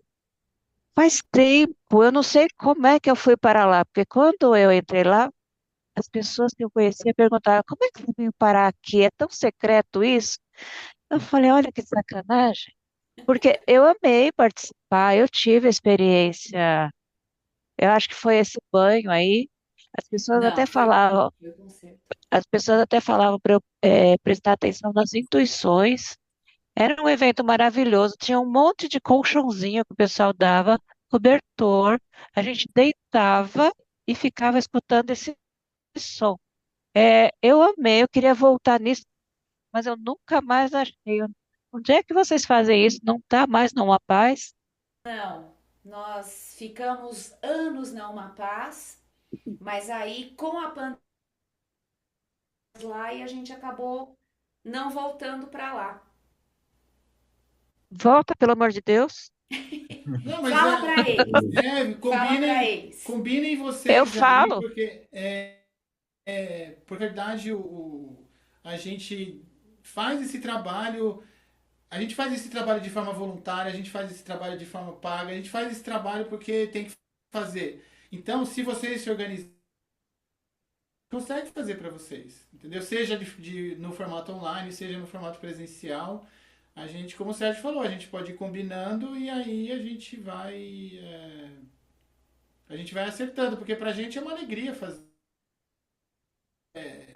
faz tempo, eu não sei como é que eu fui para lá, porque quando eu entrei lá, as pessoas que eu conhecia perguntaram: como é que você veio parar aqui? É tão secreto isso? Eu falei: olha que sacanagem, porque eu amei participar, eu tive a experiência, eu acho que foi esse banho aí. As pessoas até Não, falavam, foi concerto. as pessoas até falavam para eu prestar atenção nas intuições. Era um evento maravilhoso, tinha um monte de colchãozinho que o pessoal dava, cobertor, a gente deitava e ficava escutando esse som. Eu amei, eu queria voltar nisso, mas eu nunca mais achei. Onde é que vocês fazem isso? Não está mais numa paz? Não, nós ficamos anos na Uma Paz, mas aí com a pandemia lá e a gente acabou não voltando para lá. Volta, pelo amor de Deus. não, mas Fala para eles, fala para combinem, eles. combinem Eu vocês aí, falo. porque por verdade a gente faz esse trabalho, a gente faz esse trabalho de forma voluntária, a gente faz esse trabalho de forma paga, a gente faz esse trabalho porque tem que fazer. Então, se vocês se organizarem, consegue fazer para vocês, entendeu? Seja no formato online, seja no formato presencial. A gente, como o Sérgio falou, a gente pode ir combinando e aí a gente vai acertando, porque pra gente é uma alegria fazer.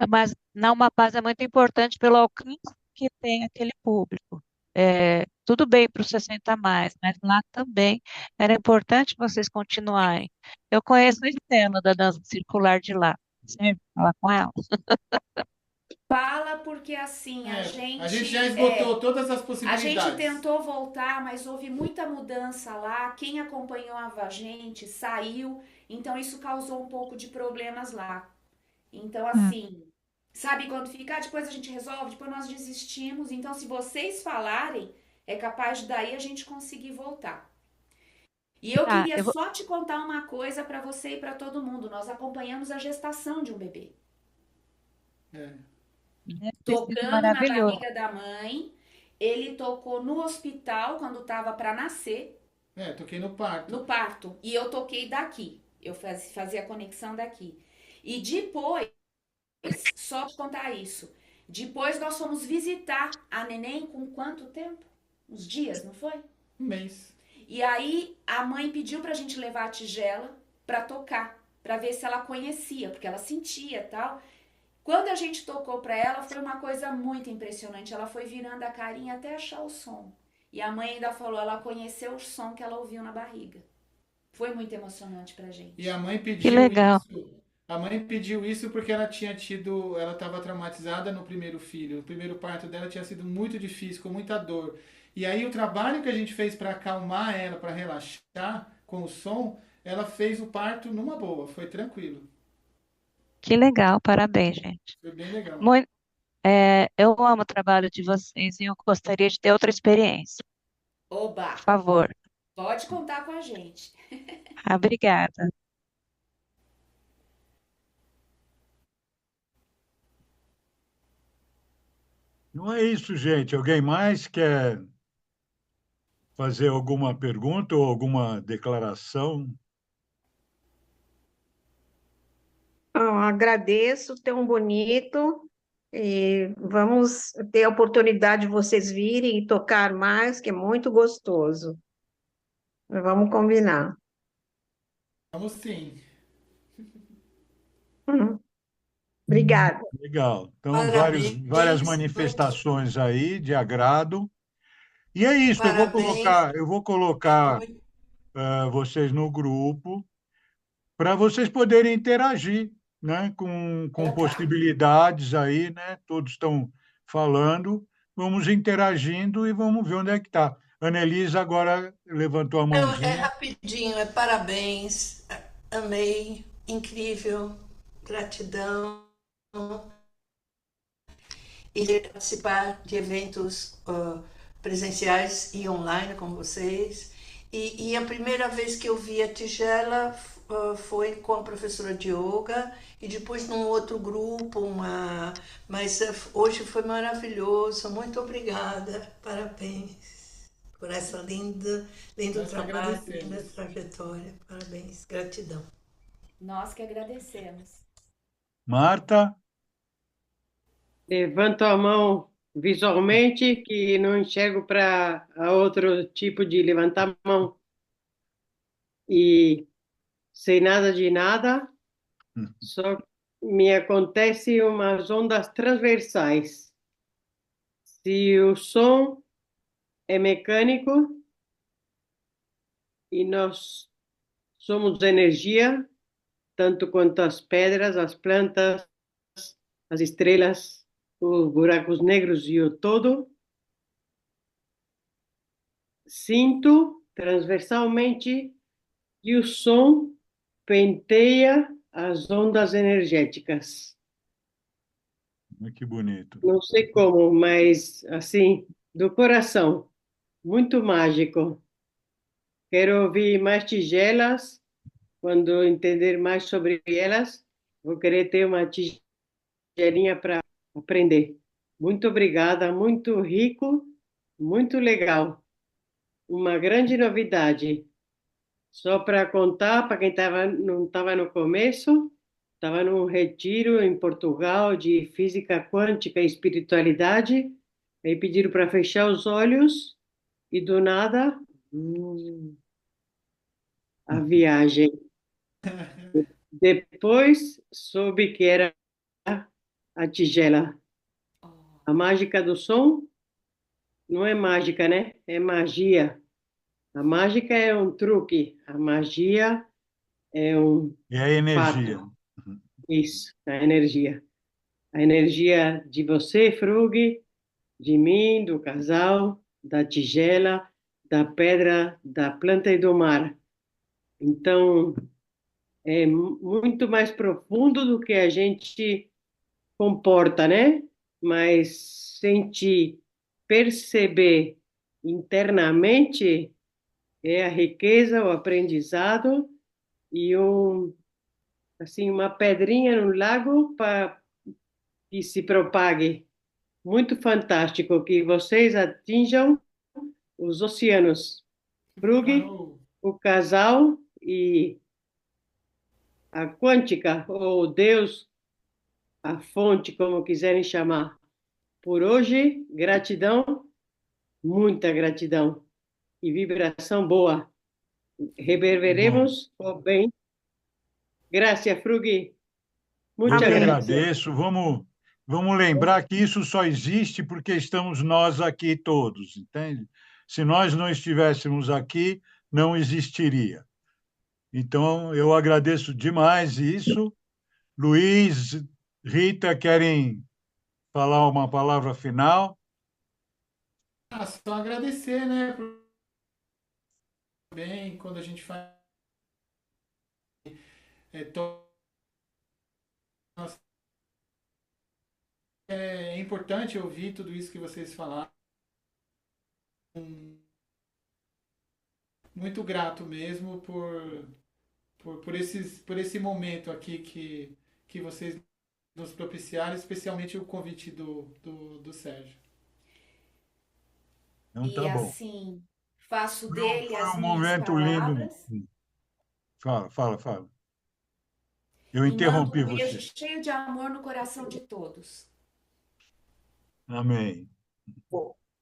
Mas na Uma Paz é muito importante pelo alcance que tem aquele público. Tudo bem para os 60 a mais, mas lá também era importante vocês continuarem. Eu conheço a Estela da dança circular de lá. Sempre falar com ela. Fala porque assim, A gente já esgotou todas as a gente possibilidades. tentou voltar, mas houve muita mudança lá. Quem acompanhava a gente saiu, então isso causou um pouco de problemas lá. Então, Hum. assim, sabe quando fica, depois a gente resolve, depois nós desistimos. Então, se vocês falarem, é capaz de daí a gente conseguir voltar. E eu Tá, queria eu vou. só te contar uma coisa para você e para todo mundo. Nós acompanhamos a gestação de um bebê, É. Deve ter sido tocando na maravilhoso. barriga da mãe. Ele tocou no hospital quando estava para nascer, Toquei no parto. no parto, e eu toquei daqui. Eu fazia a conexão daqui. E depois, só te contar isso. Depois nós fomos visitar a neném com quanto tempo? Uns dias, não foi? Um mês. E aí a mãe pediu pra gente levar a tigela pra tocar, pra ver se ela conhecia, porque ela sentia tal. Quando a gente tocou pra ela, foi uma coisa muito impressionante. Ela foi virando a carinha até achar o som. E a mãe ainda falou, ela conheceu o som que ela ouviu na barriga. Foi muito emocionante pra gente. E a mãe Que pediu legal. isso. A mãe pediu isso porque ela estava traumatizada no primeiro filho. O primeiro parto dela tinha sido muito difícil, com muita dor. E aí o trabalho que a gente fez para acalmar ela, para relaxar com o som, ela fez o parto numa boa, foi tranquilo. Que legal, parabéns, gente. Foi bem legal. Muito, eu amo o trabalho de vocês e eu gostaria de ter outra experiência. Por Oba, favor. pode contar com a gente. Obrigada. Não é isso, gente. Alguém mais quer fazer alguma pergunta ou alguma declaração? Agradeço, tão bonito. E vamos ter a oportunidade de vocês virem e tocar mais, que é muito gostoso. Vamos combinar. Vamos sim. Uhum. Obrigada. Legal. Então, várias Parabéns, muito manifestações aí de agrado. E é isso, parabéns. eu vou colocar Muito, vocês no grupo para vocês poderem interagir, né, com legal. possibilidades aí, né? Todos estão falando, vamos interagindo e vamos ver onde é que está. Annelise agora levantou a Não, é mãozinha. rapidinho, é parabéns. Amei, incrível, gratidão. E participar de eventos presenciais e online com vocês. E a primeira vez que eu vi a tigela foi com a professora de yoga e depois num outro grupo, mas hoje foi maravilhoso. Muito obrigada, parabéns por essa lindo Nós que trabalho, linda agradecemos. trajetória. Parabéns, gratidão. Nós que agradecemos. Marta, Levanto a mão visualmente, que não enxergo para outro tipo de levantar a mão. E sem nada de nada, só me acontece umas ondas transversais. Se o som é mecânico e nós somos energia, tanto quanto as pedras, as plantas, as estrelas, os buracos negros e o todo, sinto transversalmente que o som penteia as ondas energéticas. que bonito. Não sei como, mas assim, do coração, muito mágico. Quero ouvir mais tigelas. Quando entender mais sobre elas, vou querer ter uma tigelinha para aprender. Muito obrigada, muito rico, muito legal. Uma grande novidade. Só para contar, para quem não estava no começo, estava num retiro em Portugal de física quântica e espiritualidade. Aí pediram para fechar os olhos e do nada, a viagem. Depois soube que era a tigela. A mágica do som não é mágica, né? É magia. A mágica é um truque, a magia é um E a energia. fato. Isso, a energia. A energia de você, Frug, de mim, do casal, da tigela, da pedra, da planta e do mar. Então, é muito mais profundo do que a gente comporta, né? Mas sentir, perceber internamente é a riqueza, o aprendizado e assim, uma pedrinha no lago para que se propague. Muito fantástico que vocês atinjam os oceanos. Frug, Uau. o casal e a quântica, ou Deus, a fonte, como quiserem chamar. Por hoje, gratidão, muita gratidão e vibração boa. Que bom. Reverberemos o bem. Graças, Frug. Eu que Muchas Amém. gracias. agradeço. Vamos lembrar que isso só existe porque estamos nós aqui todos, entende? Se nós não estivéssemos aqui, não existiria. Então, eu agradeço demais isso Luiz, Rita, querem falar uma palavra final? Só agradecer, né? Bem, quando a gente faz. É, é importante ouvir tudo isso que vocês falaram. Muito grato mesmo por esse momento aqui que vocês nos propiciaram, especialmente o convite do Sérgio. Então E tá bom. assim, faço dele Foi as um minhas momento lindo. palavras Fala. Eu e mando interrompi um beijo você. cheio de amor no coração de todos. Amém.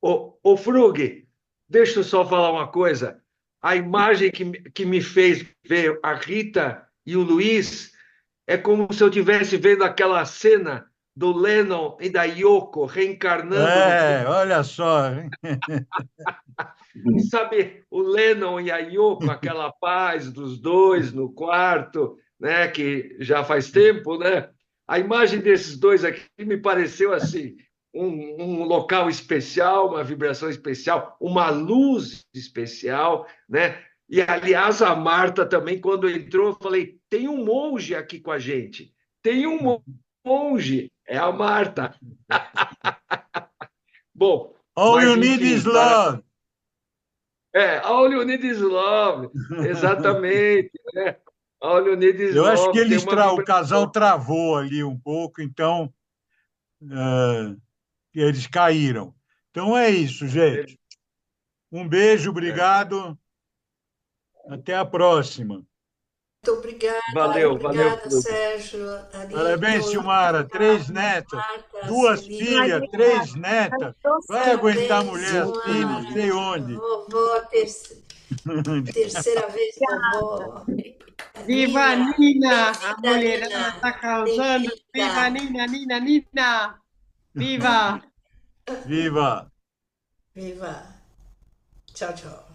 Ô, Frug, deixa eu só falar uma coisa. A imagem que me fez ver a Rita e o Luiz é como se eu estivesse vendo aquela cena do Lennon e da Yoko reencarnando no filme. Olha só, hein? Sabe, o Lennon e a Yoko, aquela paz dos dois no quarto, né, que já faz tempo, né? A imagem desses dois aqui me pareceu assim, um local especial, uma vibração especial, uma luz especial, né? E, aliás, a Marta também, quando entrou, eu falei, tem um monge aqui com a gente. Tem um monge, é a Marta. Bom, All mas you need is enfim, love. All you need is love, exatamente, né? All you need is Eu acho que love, tem uma o casal vibração. travou ali um pouco, então eles caíram. Então é isso, gente. Um beijo, obrigado. Até a próxima. Muito obrigada, Valeu, obrigada, Flávio. Sérgio, Parabéns, Arito, Silmara. 3 netas, Marta, 2 Celina. filhas, 3 netas. Vai aguentar Parabéns, mulher assim, não sei Silmara, onde. vovó, terceira vez vovó. Viva a Nina, Nina! A bem-vinda, mulherada Nina. está causando. Viva Bem-vinda. Nina, Nina, Nina! Viva! Viva! Viva. Tchau, tchau.